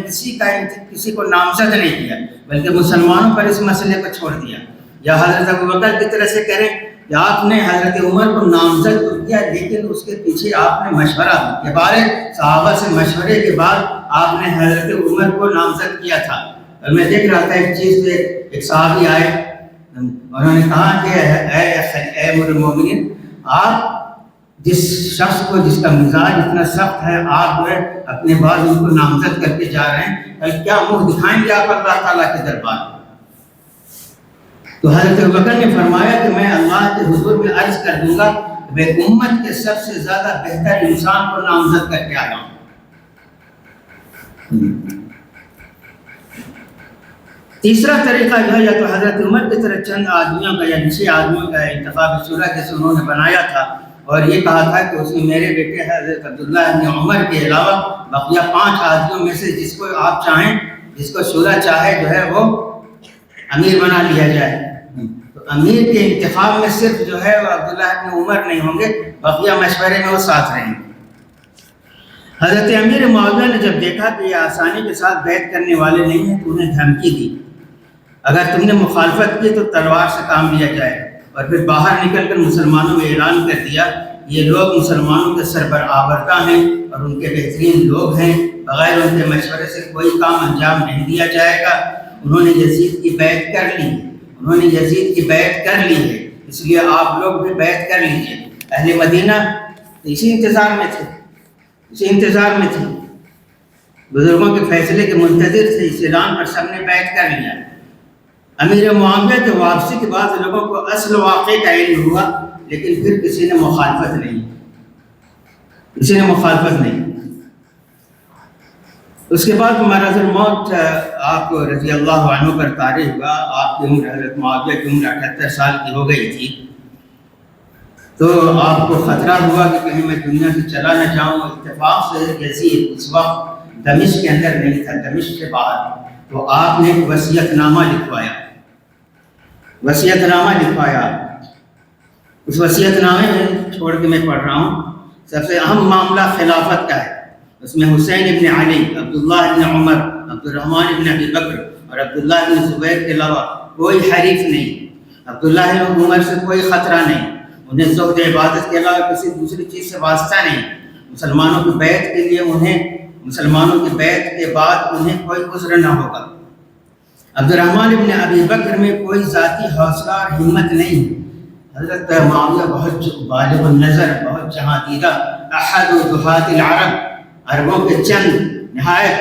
کسی کو نامزد نہیں کیا بلکہ مسلمانوں پر اس مسئلے کو چھوڑ دیا، یا حضرت ابوبکر کی طرف سے کریں کہ آپ نے حضرت عمر کو نامزد تو کیا لیکن اس کے پیچھے آپ نے مشورہ کے بارے صحابہ سے مشورے کے بعد آپ نے حضرت عمر کو نامزد کیا تھا۔ اور میں دیکھ رہا تھا ایک چیز پہ ایک صحابی آئے، انہوں نے کہا کہ اے امیر المومنین، آپ جس شخص کو جس کا مزاج اتنا سخت ہے آپ جو ہے اپنے بعد ان کو نامزد کر کے جا رہے ہیں، کیا منہ دکھائیں گے آپ اللہ تعالیٰ کے دربار میں؟ تو حضرت ابوبکر نے فرمایا کہ میں اللہ کے حضور میں عرض کر دوں گا کہ میں امت کے سب سے زیادہ بہتر انسان کو نامزد کر کے آیا ہوں۔ تیسرا طریقہ جو ہے یا تو حضرت عمر کی طرح چند آدمیوں کا یا 6 آدمیوں کا انتخاب شورا جیسے انہوں نے بنایا تھا، اور یہ کہا تھا کہ اس میں میرے بیٹے حضرت عبداللہ بن عمر کے علاوہ بقیہ 5 آدمیوں میں سے جس کو آپ چاہیں، جس کو شورا چاہے جو ہے وہ امیر بنا لیا جائے۔ تو امیر کے انتخاب میں صرف جو ہے وہ عبداللہ بن عمر نہیں ہوں گے، بقیہ مشورے میں وہ ساتھ رہیں گے۔ حضرت امیر معاویہ نے جب دیکھا کہ یہ آسانی کے ساتھ بیعت کرنے والے نہیں ہیں تو انہیں دھمکی دی، اگر تم نے مخالفت کی تو تلوار سے کام لیا جائے، اور پھر باہر نکل کر مسلمانوں میں اعلان کر دیا یہ لوگ مسلمانوں کے سربراہ ہیں اور ان کے بہترین لوگ ہیں، بغیر ان کے مشورے سے کوئی کام انجام نہیں دیا جائے گا۔ انہوں نے یزید کی بیعت کر لی ہے، اس لیے آپ لوگ بھی بیعت کر لیجیے۔ اہل مدینہ اسی انتظار میں تھے، بزرگوں کے فیصلے کے منتظر تھے، اس اعلان پر سب نے بیعت کر لیا۔ امیر معاویہ کی واپسی کے بعد لوگوں کو اصل واقعے کا علم ہوا، لیکن پھر کسی نے مخالفت نہیں۔ اس کے بعد مرض الموت آپ رضی اللہ عنہ پر طاری ہوا۔ آپ کی عمر، حضرت معاویہ کی عمر 78 سال کی ہو گئی تھی، تو آپ کو خطرہ ہوا کہ کہیں میں دنیا سے چلا نہ جاؤں۔ اتفاق سے یزید اس وقت دمشق کے اندر نہیں تھا، دمشق سے باہر، تو آپ نے وصیت نامہ لکھوایا۔ اس وصیت نامے میں چھوڑ کے میں پڑھ رہا ہوں، سب سے اہم معاملہ خلافت کا ہے۔ اس میں حسین ابن علی، عبداللہ ابن عمر، عبد الرحمن ابن ابی بکر اور عبداللہ ابن زبیر کے علاوہ کوئی حریف نہیں۔ عبداللہ ابن عمر سے کوئی خطرہ نہیں، انہیں زہد عبادت کے علاوہ کسی دوسری چیز سے واسطہ نہیں۔ مسلمانوں کی بیعت کے بعد انہیں کوئی عذر نہ ہوگا۔ عبد الرحمن ابن ابی بکر میں کوئی ذاتی حوصلہ اور ہمت نہیں۔ حضرت معاویہ بہت بالغ النظر، بہت جہاں دیدہ، احد دحات العرب، عربوں کے چند نہایت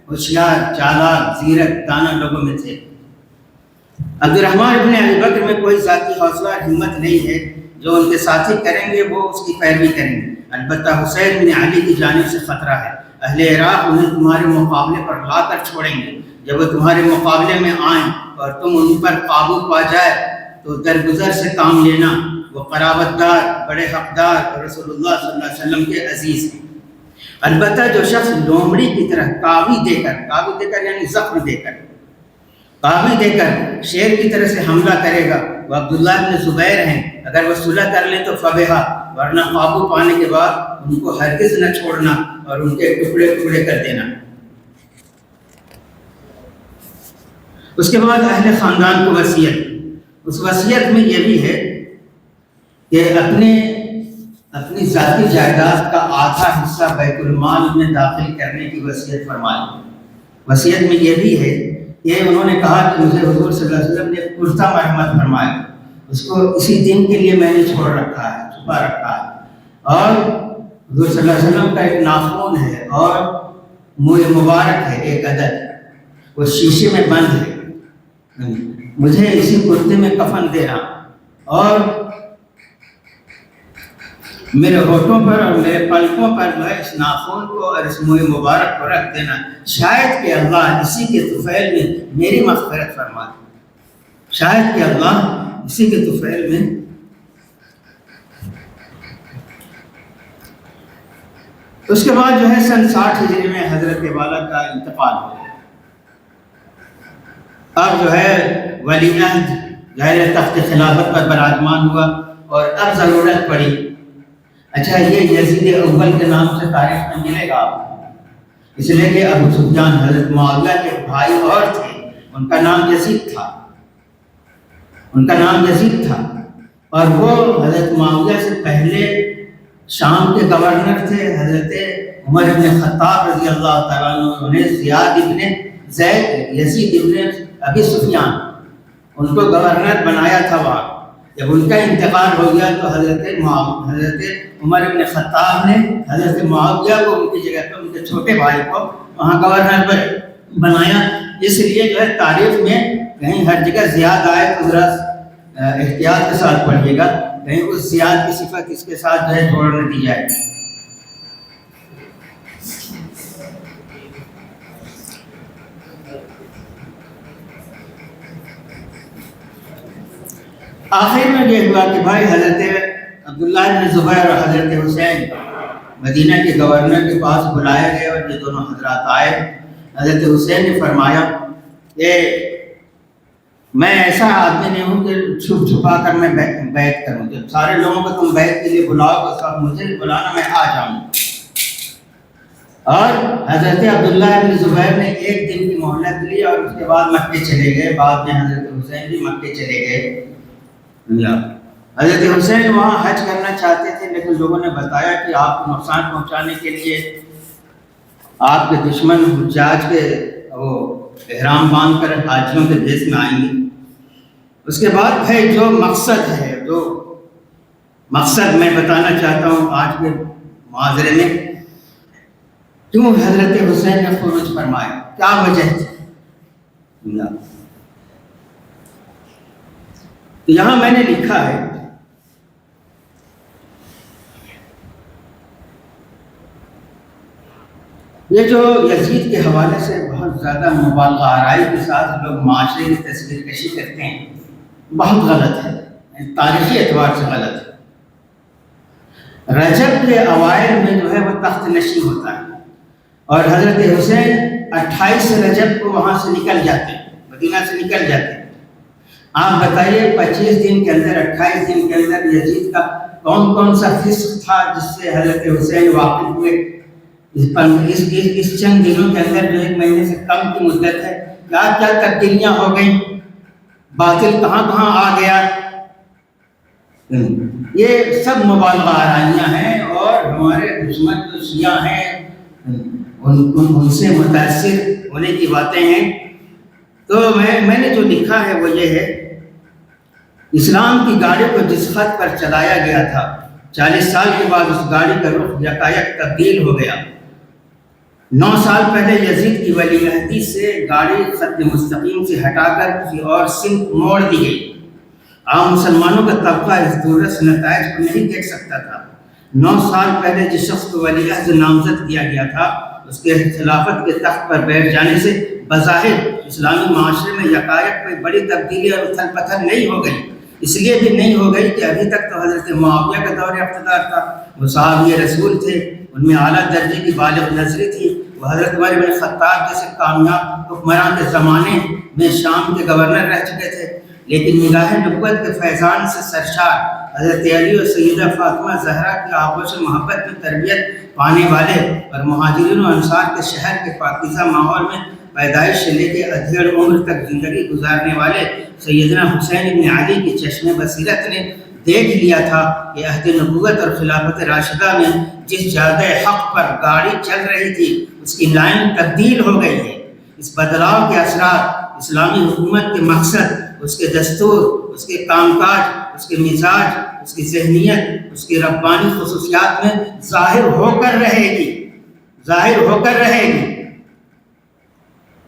ہوشیار، چالاک، زیرک، دانا لوگوں میں تھے۔ عبد الرحمن ابن ابی بکر میں کوئی ذاتی حوصلہ اور ہمت نہیں ہے، جو ان کے ساتھی کریں گے وہ اس کی پیروی کریں گے۔ البتہ حسین بن علی کی جانب سے خطرہ ہے، اہل عراق انہیں تمہارے مقابلے پر لا کر چھوڑیں گے۔ جب وہ تمہارے مقابلے میں آئیں اور تم ان پر قابو پا جائے تو درگزر سے کام لینا، وہ قرابت دار، بڑے حقدار اور رسول اللہ صلی اللہ علیہ وسلم کے عزیز ہیں۔ البتہ جو شخص لومڑی کی طرح کاوی دے کر یعنی زخم دے کر شیر کی طرح سے حملہ کرے گا، وہ عبداللہ بن زبیر ہیں۔ اگر وہ صلح کر لیں تو فبہا، ورنہ قابو پانے کے بعد ان کو ہرگز نہ چھوڑنا اور ان کے ٹکڑے ٹکڑے کر دینا۔ اس کے بعد اہل خاندان کو وصیت، اس وصیت میں یہ بھی ہے کہ اپنی ذاتی جائیداد کا آدھا حصہ بیت المال میں داخل کرنے کی وصیت فرمائی۔ وصیت میں یہ بھی ہے کہ انہوں نے کہا کہ مجھے حضور صلی اللہ علیہ وسلم نے پختہ مرحمت فرمایا، اس کو اسی دن کے لیے میں نے چھپا رکھا ہے، اور حضور صلی اللہ علیہ وسلم کا ایک ناخن ہے اور منہ مبارک ہے ایک عدد، وہ شیشے میں بند ہے، مجھے اسی کرتے میں کفن دینا اور میرے ہونٹوں پر اور میرے پلکوں پر جو ہے اس ناخن کو اور اس منہ مبارک کو رکھ دینا، شاید کہ اللہ اسی کے طفیل میں میری مغفرت فرما دے، شاید کہ اللہ اسی کے طفیل میں۔ اس کے بعد جو ہے سن 60 ہجری میں حضرت والا کا انتقال ہو گیا۔ اب جو ہے ولی عہد ظاہر تخت خلافت پر براجمان ہوا، اور اب ضرورت پڑی، اچھا یہ یزید اول کے نام سے تاریخ میں ملے گا آپ کو، اس لیے کہ ابو سفیان حضرت معاویہ کے بھائی اور تھے، ان کا نام یزید تھا، اور وہ حضرت معاویہ سے پہلے شام کے گورنر تھے۔ حضرت عمر بن خطاب رضی اللہ تعالیٰ عنہ نے زیاد ابن زید، یزید ابن ابی سفیان، ان کو گورنر بنایا تھا وہاں۔ جب ان کا انتقال ہو گیا تو حضرت عمر بن خطاب نے حضرت معاویہ کو ان کی جگہ پہ ان کے چھوٹے بھائی کو وہاں گورنر بنایا۔ اس لیے جو ہے تاریخ میں کہیں ہر جگہ زیاد آئے تو ذرا احتیاط کے ساتھ پڑھیے گا، کہیں اس زیاد کی صفت اس کے ساتھ جو ہے جوڑ نہ دی جائے۔ آخر میں یہ ہوا کہ بھائی حضرت عبداللہ بن زبیر اور حضرت حسین مدینہ کے گورنر کے پاس بلائے گئے، اور یہ دونوں حضرات آئے۔ حضرت حسین نے فرمایا کہ میں ایسا آدمی نہیں ہوں کہ چھپ چھپا کر میں بیعت کروں، جب سارے لوگوں کو تم بیعت کے لیے بلاؤ تو سب مجھے بلانا، میں آ جاؤں۔ اور حضرت عبداللہ بن زبیر نے ایک دن کی مہلت لی اور اس کے بعد مکے چلے گئے. بعد میں حضرت حسین بھی مکے چلے گئے. حضرت حسین وہاں حج کرنا چاہتے تھے، لیکن لوگوں نے بتایا کہ آپ کو نقصان پہنچانے کے لیے آپ کے دشمن حجاج کے وہ احرام باندھ کر حاجیوں کے دیش میں آئیں گے. اس کے بعد بھائی جو مقصد ہے، جو مقصد میں بتانا چاہتا ہوں آج کے معاذرے میں، کیوں حضرت حسین نے خروج فرمایا، کیا وجہ تھی؟ یہاں میں نے لکھا ہے یہ جو یزید کے حوالے سے بہت زیادہ مبالغہ آرائی کے ساتھ لوگ معاشرے کی تصویر کشی کرتے ہیں، بہت غلط ہے، تاریخی اعتبار سے غلط ہے. رجب کے اوائل میں جو ہے وہ تخت نشین ہوتا ہے اور حضرت حسین 28 رجب کو وہاں سے نکل جاتے ہیں، مدینہ سے نکل جاتے ہیں. آپ بتائیے 25 دن کے اندر، 28 دن کے اندر یزید کا کون کون سا فسق تھا جس سے حضرت حسین واقف ہوئے؟ اس چند دنوں کے اندر جو 1 مہینے سے کم کی مدت ہے، کیا کیا تبدیلیاں ہو گئیں، باطل کہاں کہاں آ گیا. یہ سب مبالغہ آرائیاں ہیں اور ہمارے دشمن جو شیعہ ہیں ان سے متاثر ہونے کی باتیں ہیں. تو میں نے جو لکھا ہے وہ یہ ہے، اسلام کی گاڑی کو جس خط پر چلایا گیا تھا 40 سال کے بعد اس گاڑی کا رخ یکایک تبدیل ہو گیا. 9 سال پہلے یزید کی ولی عہدی سے گاڑی خط مستقیم سے ہٹا کر کسی اور سمت موڑ دی گئی. عام مسلمانوں کا طبقہ اس دورس نتائج کو نہیں دیکھ سکتا تھا. 9 سال پہلے جس شخص کو ولی عہد نامزد کیا گیا تھا، اس کے خلافت کے تخت پر بیٹھ جانے سے بظاہر اسلامی معاشرے میں یکایک کوئی بڑی تبدیلی اور اتھل پتھل نہیں ہو گئی. اس لیے بھی نہیں ہو گئی کہ ابھی تک تو حضرت معاویہ کا دور اقتدار تھا، وہ صحابی رسول تھے، ان میں اعلیٰ درجے کی بالغ نظری تھی. وہ حضرت عمر بن خطاب جیسے کامیاب حکمران کے زمانے میں شام کے گورنر رہ چکے تھے. لیکن نگاہ نبوت کے فیضان سے سرشار حضرت علی اور سیدہ فاطمہ زہرا کی آغوش محبت میں تربیت پانے والے اور مہاجرین و انصار کے شہر کے پاکیزہ ماحول میں پیدائش سے لے کے ادھیڑ عمر تک زندگی گزارنے والے سیدنا حسین بن علی کی چشم بصیرت نے دیکھ لیا تھا کہ عہد نبوت اور خلافت راشدہ میں جس جادہ حق پر گاڑی چل رہی تھی اس کی لائن تبدیل ہو گئی ہے. اس بدلاؤ کے اثرات اسلامی حکومت کے مقصد، اس کے دستور، اس کے کام کاج، اس کے مزاج، اس کی ذہنیت، اس کی ربانی خصوصیات میں ظاہر ہو کر رہے گی.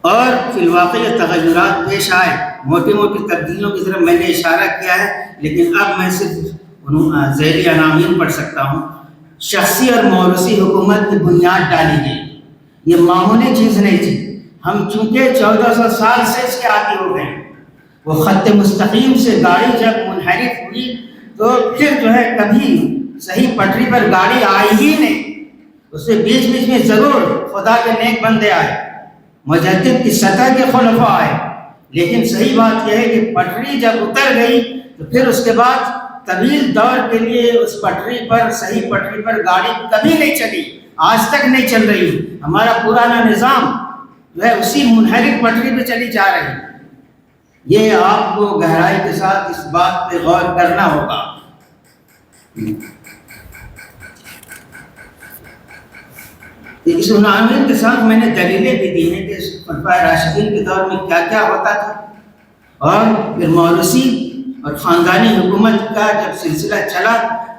اور فی الواقع یہ تغیرات پیش آئے، موٹی موٹی تبدیلیوں کی طرف میں نے اشارہ کیا ہے، لیکن اب میں صرف ذیلی عناوین پڑھ سکتا ہوں. شخصی اور موروثی حکومت کی بنیاد ڈالی گئی. یہ معمولی چیز نہیں تھی. ہم چونکہ 1400 سال سے اس کے عادی ہو گئے. وہ خط مستقیم سے گاڑی جب منحرف ہوئی تو پھر جو ہے کبھی صحیح پٹری پر گاڑی آئی ہی نہیں. اس سے بیچ بیچ میں ضرور خدا کے نیک بندے آئے، مجدد کی سطح کے خلفاء آئے، لیکن صحیح بات یہ ہے کہ پٹری جب اتر گئی تو پھر اس کے بعد طویل دور کے لیے اس پٹری پر، صحیح پٹری پر گاڑی کبھی نہیں چلی، آج تک نہیں چل رہی. ہمارا پرانا نظام جو ہے اسی منحرف پٹری پہ چلی جا رہی. یہ آپ کو گہرائی کے ساتھ اس بات پہ غور کرنا ہوگا. اس عنوان کے ساتھ میں نے دلیلیں بھی دی ہیں کہ خلفائے راشدین کے دور میں کیا کیا ہوتا تھا، اور پھر موروثی اور خاندانی حکومت کا جب سلسلہ چلا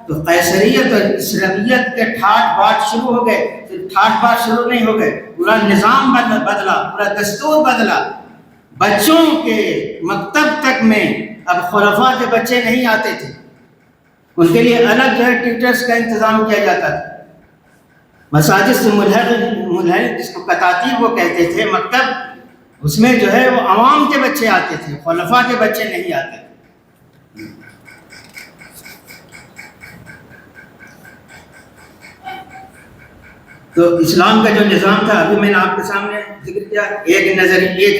تو قیصریت اور اسرائیلیت کے ٹھاٹ باٹ شروع ہو گئے. صرف ٹھاٹ باٹ شروع نہیں ہو گئے، پورا نظام بدلا، پورا دستور بدلا. بچوں کے مکتب تک میں اب خلفاء کے بچے نہیں آتے تھے، ان کے لیے الگ جو ہے ٹیچرز کا انتظام کیا جاتا تھا. مساجد سے ملحق جس کو کتاتیب وہ کہتے تھے مکتب، اس میں جو ہے وہ عوام کے بچے آتے تھے، خلفاء کے بچے نہیں آتے تھے. تو اسلام کا جو نظام تھا ابھی میں نے آپ کے سامنے ذکر کیا. ایک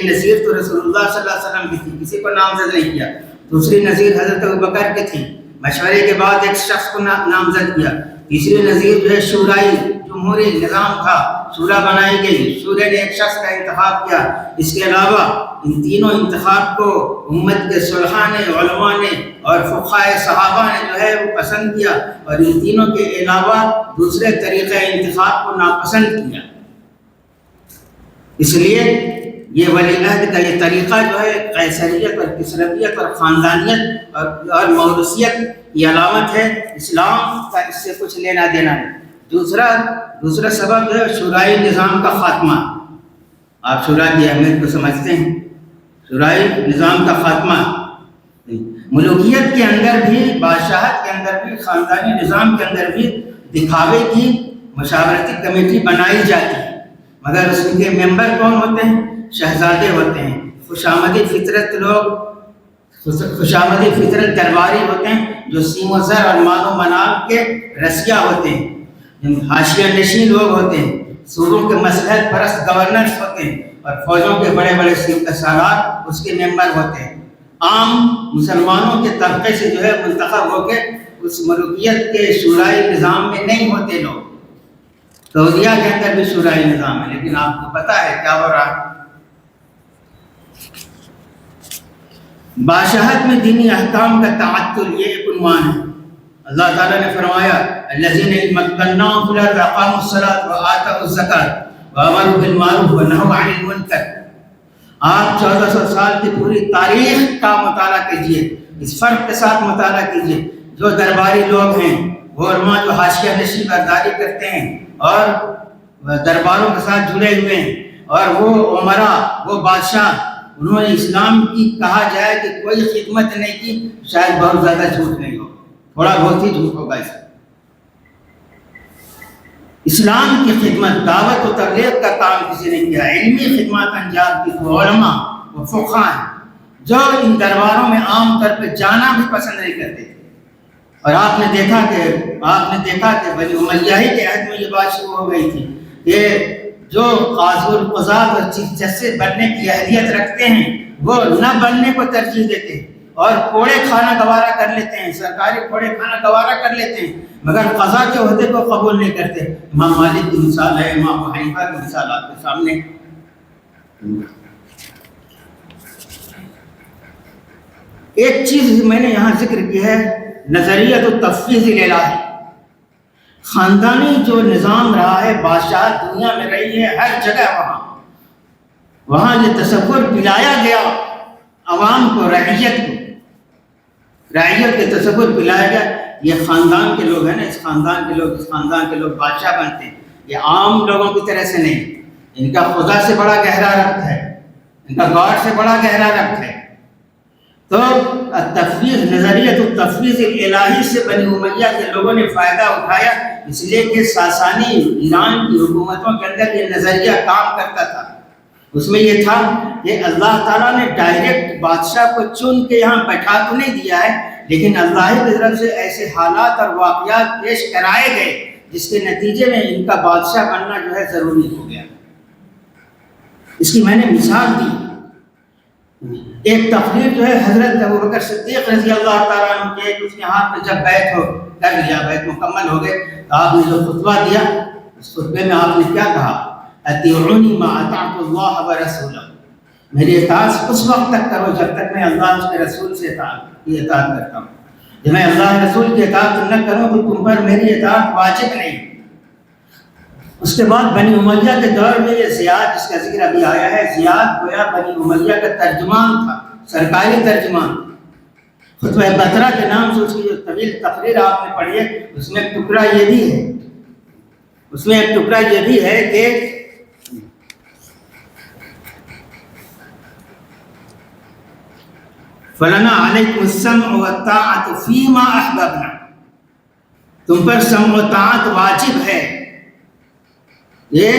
نظیر تو رسول اللہ صلی اللہ علیہ وسلم کی تھی، کسی کو نامزد نہیں کیا. دوسری نظیر حضرت ابوبکر کی تھی، مشورے کے بعد ایک شخص کو نامزد کیا. تیسری نظیر جو ہے شورائی جمہوری نظام تھا، شورا بنائی گئی، شورے نے ایک شخص کا انتخاب کیا، اس کے علاوہ ان تینوں انتخاب کو امت کے صلحاء نے، علماء نے اور فقہائے صحابہ نے جو ہے وہ پسند کیا، اور ان تینوں کے علاوہ دوسرے طریقہ انتخاب کو ناپسند کیا۔ اس لیے یہ ولی عہد کا یہ طریقہ جو ہے قیصریت اور کسرویت اور خاندانیت اور موروثیت کی علامت ہے، اسلام کا اس سے کچھ لینا دینا نہیں۔ دوسرا سبب ہے شورائی نظام کا خاتمہ۔ آپ شورا کی اہمیت کو سمجھتے ہیں، شورائی نظام کا خاتمہ۔ ملوکیت کے اندر بھی، بادشاہت کے اندر بھی، خاندانی نظام کے اندر بھی دکھاوے کی مشاورتی کمیٹی بنائی جاتی ہے، مگر اس کے ممبر کون ہوتے ہیں؟ شہزادے ہوتے ہیں، خوشامدی فطرت درباری ہوتے ہیں، جو سیم و زر اور مال و منال کے رسیہ ہوتے ہیں، حاشیہ نشین لوگ ہوتے ہیں، صوبوں کے مصلحت پرست گورنرز ہوتے ہیں، اور فوجوں کے بڑے بڑے سالار اس کے ممبر ہوتے ہیں۔ عام مسلمانوں کے طبقے سے جو ہے منتخب ہو کے اس ملوکیت کے شورائی نظام میں نہیں ہوتے لوگ۔ سعودیہ کے اندر بھی شورائی نظام ہے، لیکن آپ کو پتہ ہے کیا ہو رہا ہے؟ بادشاہت میں دینی احکام کا تعطل یہ ایک عنوان ہے۔ اللہ تعالیٰ نے فرمایا الذین ان مکناہم فی الارض اقاموا الصلاۃ وآتوا الزکاۃ وامروا بالمعروف ونہوا عن المنکر۔ آپ 1400 سال کی پوری تاریخ کا مطالعہ کیجئے، اس فرق کے ساتھ مطالعہ کیجئے، جو درباری لوگ ہیں، وہ علماء جو حاشیہ نشین برداری کرتے ہیں اور درباروں کے ساتھ جڑے ہوئے ہیں، اور وہ عمرا، وہ بادشاہ، انہوں نے اسلام کی کہا جائے کہ کوئی خدمت نہیں کی، شاید بہت زیادہ جھوٹ نہیں ہو، تھوڑا بہت ہی جھوٹ ہوگا۔ اسلام کی خدمت، دعوت و تبلیغ کا کام کسی نے کیا، علمی خدمات انجام کی تو علماء و فقہاء ہیں، جو ان درباروں میں عام طور پہ جانا بھی پسند نہیں کرتے تھے۔ اور آپ نے دیکھا کہ بنی امیہ ہی کے عہد میں یہ بات شروع ہو گئی تھی کہ جو قاضی القضات اور چیف جسٹس بننے کی اہلیت رکھتے ہیں وہ نہ بننے کو ترجیح دیتے ہیں، اور کوڑے کھانا گوارا کر لیتے ہیں، سرکاری کوڑے کھانا گوارا کر لیتے ہیں، مگر قضا کے عہدے کو قبول نہیں کرتے۔ امام مالک کی مثال ہے، امام ابو حنیفہ کی مثال آپ کے سامنے۔ ایک چیز میں نے یہاں ذکر کی ہے، نظریت التفویض الالہی۔ خاندانی جو نظام رہا ہے، بادشاہ دنیا میں رہی ہے ہر جگہ، وہاں یہ تصور پلایا گیا عوام کو، رعیت کے تصور پلایا گیا، یہ خاندان کے لوگ ہیں نا، اس خاندان کے لوگ بادشاہ بنتے ہیں، یہ عام لوگوں کی طرح سے نہیں، ان کا خدا سے بڑا گہرا ربط ہے، ان کا گاڈ سے بڑا گہرا ربط ہے۔ تو التفویض، نظریت التفویض الالہی سے بنی امیہ کے لوگوں نے فائدہ اٹھایا، اس لیے کہ ساسانی ایران کی حکومتوں کے اندر یہ نظریہ کام کرتا تھا۔ اس میں یہ تھا کہ اللہ تعالیٰ نے ڈائریکٹ بادشاہ کو چن کے یہاں بیٹھا تو نہیں دیا ہے، لیکن اللہ کی طرف سے ایسے حالات اور واقعات پیش کرائے گئے جس کے نتیجے میں ان کا بادشاہ بننا جو ہے ضروری ہو گیا۔ اس کی میں نے مثال دی، ایک تقریر جو ہے حضرت ابوبکر صدیق رضی اللہ تعالیٰ عنہ کے، اس کے ہاتھ میں جب بیعت کر لیا، بیعت مکمل ہو گئے، تو آپ نے جو خطبہ دیا، اس خطبے میں آپ نے کیا کہا؟ اطیعونی ما اطعت اللہ ورسولہ، میری اطاعت اس وقت تک کرو جب تک میں اللہ اس کے رسول سے اطاعت کرتا ہوں، جب میں اللہ رسول کی اطاعت نہ کروں تو تم پر میری اطاعت واجب نہیں۔ اس کے بعد بنی امیہ کے دور میں یہ زیاد، جس کا ذکر ابھی آیا ہے، زیاد گویا بنی امیہ کا ترجمان تھا، سرکاری ترجمان۔ خطبہ بطرہ کے نام سے اس کی جو طویل تقریر آپ نے پڑھی ہے، اس میں ایک ٹکڑا یہ بھی ہے کہ فَلَنَا عَلَيْكُمُ السَّمْعُ وَالطَّاعَةُ فِيمَا أَحْبَبْنَا، تم پر سمع و طاعت واجب ہے، یہ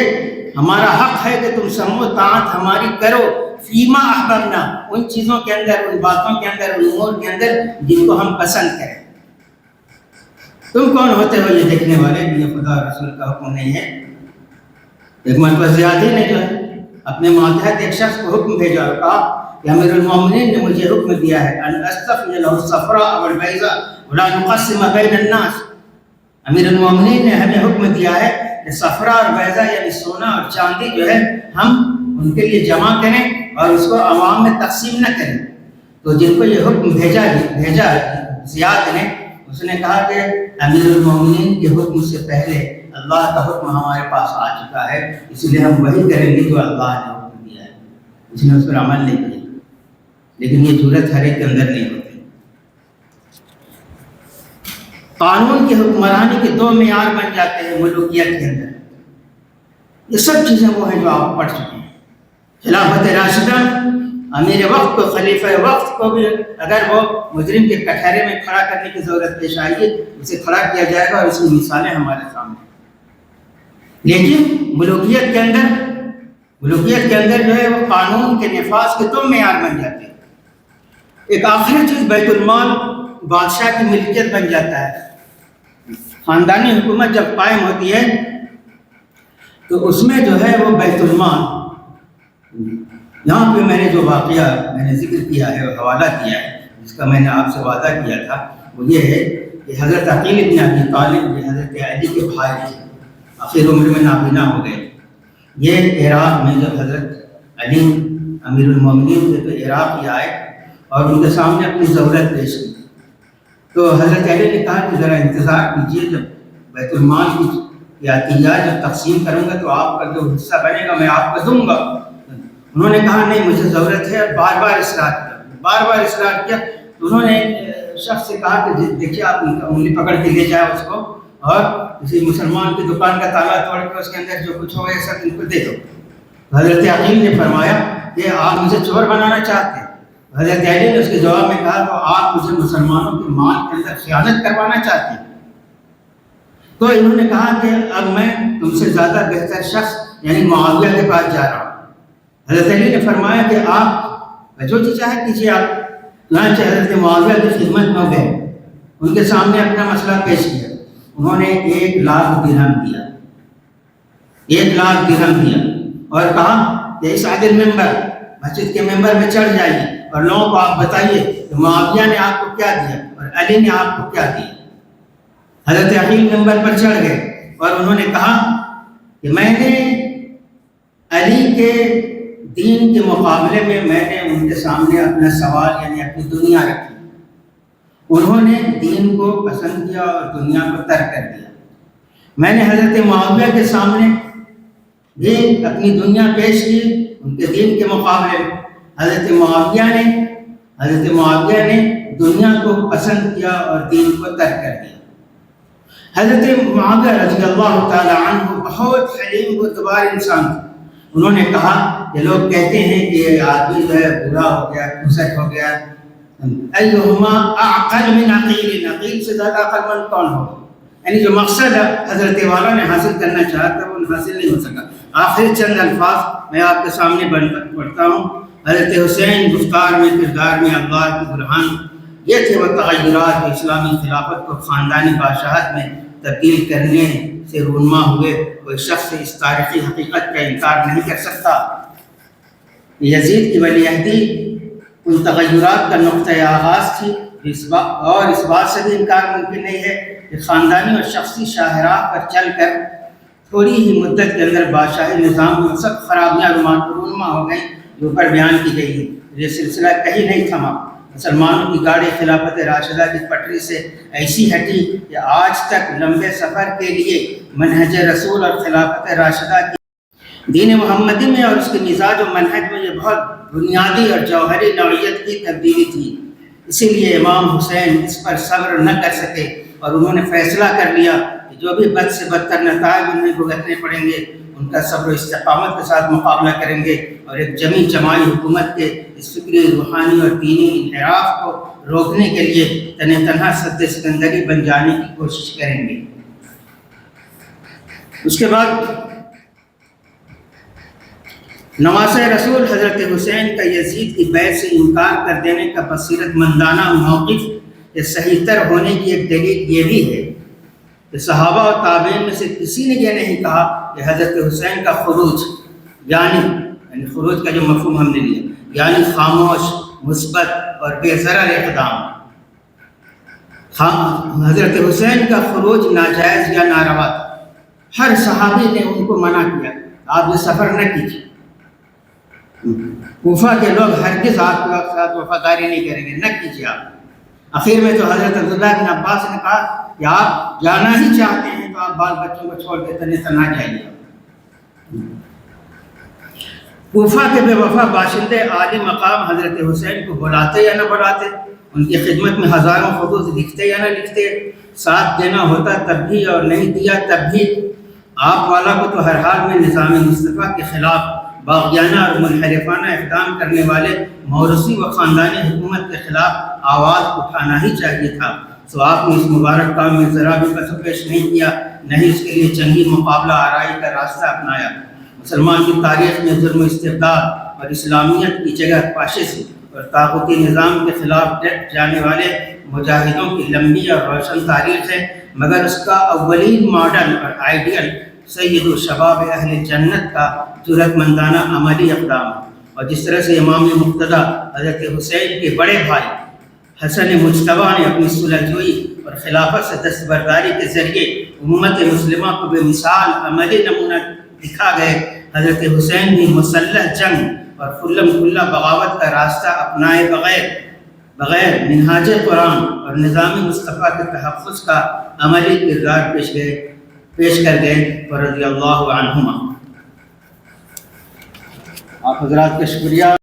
ہمارا حق ہے کہ تم سمع و طاعت ہماری کرو، فیما احببنا، ان چیزوں کے اندر، ان باتوں کے اندر، ان امور کے اندر جن کو ہم پسند کریں۔ تم کون ہوتے ہو یہ دیکھنے والے؟ یہ خدا رسول کا حکم نہیں ہے۔ ایک مرتبہ زیادی نے جو ہے اپنے ماتحت ایک شخص کو حکم بھیجا اور کہا کہ امیر المومنین نے مجھے حکم دیا ہے ان استفی له الصفراء والبیضاء ولا نقسم بین الناس، امیر المومنین نے ہمیں حکم دیا ہے کہ صفرا اور بیضا یعنی سونا اور چاندی جو ہے ہم ان کے لیے جمع کریں اور اس کو عوام میں تقسیم نہ کریں۔ تو جن کو یہ حکم بھیجا زیاد نے، اس نے کہا کہ امیر المومنین کے حکم سے پہلے اللہ کا حکم ہمارے پاس آ چکا ہے، اس لیے ہم وہی کریں گے جو اللہ نے حکم دیا ہے۔ اس نے اس پر عمل نہیں کیا، لیکن یہ جرأت ہر ایک کے اندر نہیں ہوتی۔ قانون کی حکمرانی کے دو معیار بن جاتے ہیں ملوکیت کے اندر، یہ سب چیزیں وہ ہیں جو آپ پڑھ چکے ہیں۔ خلافت راشدہ، امیر وقت کو، خلیفہ وقت کو بھی اگر وہ مجرم کے کٹہرے میں کھڑا کرنے کی ضرورت پیش آئے گی، اسے کھڑا کیا جائے گا، اور اس کی مثالیں ہمارے سامنے۔ لیکن ملوکیت کے اندر جو ہے وہ قانون کے نفاذ کے دو معیار بن جاتے ہیں۔ ایک آخری چیز بیت المال بادشاہ کی ملکیت بن جاتا ہے۔ خاندانی حکومت جب قائم ہوتی ہے تو اس میں جو ہے وہ بیت المال، یہاں پہ میں نے جو واقعہ میں نے ذکر کیا ہے اور حوالہ دیا ہے، جس کا میں نے آپ سے وعدہ کیا تھا، وہ یہ ہے کہ حضرت عقیل ابن ابی طالب یہ حضرت علی کے بھائی تھے، آخر عمر میں نابینا ہو گئے۔ یہ عراق میں جب حضرت علی امیر المومنین تھے تو عراق ہی آئے اور ان کے سامنے اپنی ضرورت پیش کی۔ تو حضرت علی نے کہا کہ ذرا انتظار کیجیے، جب بیت المال کی عطیات جب تقسیم کروں گا تو آپ کا جو حصہ بنے گا میں آپ کو دوں گا۔ انہوں نے کہا نہیں، مجھے ضرورت ہے، بار بار اصرار کیا۔ تو انہوں نے شخص سے کہا کہ دیکھیے آپ انگلی پکڑ کے لے جائے اس کو، اور کسی مسلمان کی دکان کا تالا توڑ کے اس کے اندر جو کچھ ہوگا یہ سب ان کو دے دو۔ حضرت عقیل نے فرمایا کہ آپ مجھے چور بنانا چاہتے ہیں؟ حضرت علی نے اس کے جواب میں کہا تو آپ مجھے مسلمانوں کے مال کے اندر خیانت کروانا چاہتے ہیں؟ تو انہوں نے کہا کہ اب میں تم سے زیادہ بہتر شخص یعنی معاویہ کے پاس جا رہا ہوں۔ حضرت علی نے فرمایا کہ آپ جو چیز چاہے کیجیے۔ آپ چنانچہ حضرت معاویہ کی خدمت میں گئے، ان کے سامنے اپنا مسئلہ پیش کیا۔ انہوں نے 1,00,000 درہم دیا، 1,00,000 درہم دیا اور کہا کہ اس عادل ممبر، مسجد کے ممبر میں چڑھ جائیے اور لوگوں کو آپ بتائیے کہ معاویہ نے آپ کو کیا دیا اور علی نے آپ کو کیا دیا۔ حضرت عقیل ممبر پر چڑھ گئے اور انہوں نے کہا کہ میں نے علی کے دین کے مقابلے میں نے ان کے سامنے اپنا سوال یعنی اپنی دنیا رکھی۔ انہوں نے دین کو پسند کیا اور دنیا کو ترک کر دیا۔ میں نے حضرت معاویہ کے سامنے بھی اپنی دنیا پیش کی ان کے دین کے مقابلے میں۔ حضرت معاویہ نے دنیا کو پسند کیا اور دین کو ترک کر دیا۔ حضرت معاویہ رضی اللہ تعالی عنہ بہت حلیم بردبار انسان تھے۔ انہوں نے کہا کہ لوگ کہتے ہیں کہ یہ آدمی جو ہے برا ہو گیا، کھسٹ ہو گیا، ایہما اعقل من عقیل، عقیل سے زیادہ عقل مند کون ہوگا؟ یعنی جو مقصد حضرت والا نے حاصل کرنا چاہا تھا وہ حاصل نہیں ہو سکا۔ آخر چند الفاظ میں آپ کے سامنے پڑھتا ہوں۔ حضرت حسین گفتار میں، کردار میں اللہ کی برہان، یہ تھے وہ تغیرات جو اسلامی خلافت کو خاندانی بادشاہت میں تبدیل کرنے سے رونما ہوئے۔ کوئی شخص اس تاریخی حقیقت کا انکار نہیں کر سکتا۔ یزید کی ولی عہدی ان تغیرات کا نقطۂ آغاز تھی، اور اس بات سے بھی انکار ممکن نہیں ہے کہ خاندانی اور شخصی شاہراہ پر چل کر تھوڑی ہی مدت کے اندر بادشاہی نظام میں سب خرابیاں رونما ہو گئیں جو اوپر بیان کی گئی ہیں۔ یہ سلسلہ کہیں نہیں تھما۔ مسلمانوں کی گاڑی خلافت راشدہ کی پٹری سے ایسی ہٹی کہ آج تک لمبے سفر کے لیے منہج رسول اور خلافت راشدہ کی دین محمدی میں اور اس کے مزاج و منہج میں یہ بہت بنیادی اور جوہری نوعیت کی تبدیلی تھی۔ اسی لیے امام حسین اس پر صبر نہ کر سکے اور انہوں نے فیصلہ کر لیا کہ جو بھی بد سے بدتر نتائج انہیں بھگتنے پڑیں گے ان کا صبر و استقامت کے ساتھ مقابلہ کریں گے، اور ایک جمی جماعی حکومت کے اس فکری، روحانی اور دینی انحراف کو روکنے کے لیے تنہا سد سکندری بن جانے کی کوشش کریں گے۔ اس کے بعد نواسۂ رسول حضرت حسین کا یزید کی بیعت سے انکار کر دینے کا بصیرت مندانہ موقف کے صحیح تر ہونے کی ایک دلیل یہ بھی ہے کہ صحابہ اور تابعین میں سے کسی نے یہ نہیں کہا کہ حضرت حسین کا خروج یعنی خروج کا جو مفہوم ہم نے لیا یعنی خاموش، مثبت اور بے ضرر اقدام، حضرت حسین کا خروج ناجائز یا ناروا تھا۔ ہر صحابی نے ان کو منع کیا آپ یہ سفر نہ کیجیے. کوفہ کے لوگ ہرگز آپ کے ساتھ وفاداری نہیں کریں گے، نہ کیجیے آپ. آخر میں تو حضرت عبداللہ بن عباس نے کہا کہ آپ جانا ہی چاہتے ہیں تو آپ بال بچوں کو چھوڑ کے تنہا جائیے. کوفہ کے بے وفا باشندے عالی مقام حضرت حسین کو بلاتے یا نہ بلاتے، ان کی خدمت میں ہزاروں خطوط لکھتے یا نہ لکھتے، ساتھ دینا ہوتا تب بھی اور نہیں دیا تب بھی، آپ والا کو تو ہر حال میں نظام مصطفیٰ کے خلاف باغیانہ اور منحرفانہ اقدام کرنے والے موروثی و خاندانی حکومت کے خلاف آواز اٹھانا ہی چاہیے تھا. تو آپ نے اس مبارک کام میں ذرا بھی کسر پیش نہیں کیا، نہ ہی اس کے لیے جنگی مقابلہ آرائی کا راستہ اپنایا. مسلمان کی تاریخ میں ظلم و استبداد اور اسلامیت کی جگہ فاشسٹ اور طاغوتی نظام کے خلاف ڈٹ جانے والے مجاہدوں کی لمبی اور روشن تاریخ ہے، مگر اس کا اولین ماڈل اور آئیڈیل سید الشباب اہل جنت کا جرأت مندانہ عملی اقدام ہے. اور جس طرح سے امام مقتدیٰ حضرت حسین کے بڑے بھائی حسن مجتبیٰ نے اپنی صلح جوئی اور خلافت سے دستبرداری کے ذریعے امت مسلمہ کو بے مثال عملی نمونہ دکھا گئے، حضرت حسین بھی مسلح جنگ اور کھلم کھلا بغاوت کا راستہ اپنائے بغیر منہاج قرآن اور نظام مصطفیٰ کے تحفظ کا عملی کردار پیش کر گئے. رضی اللہ عنہما. آپ حضرات کا شکریہ.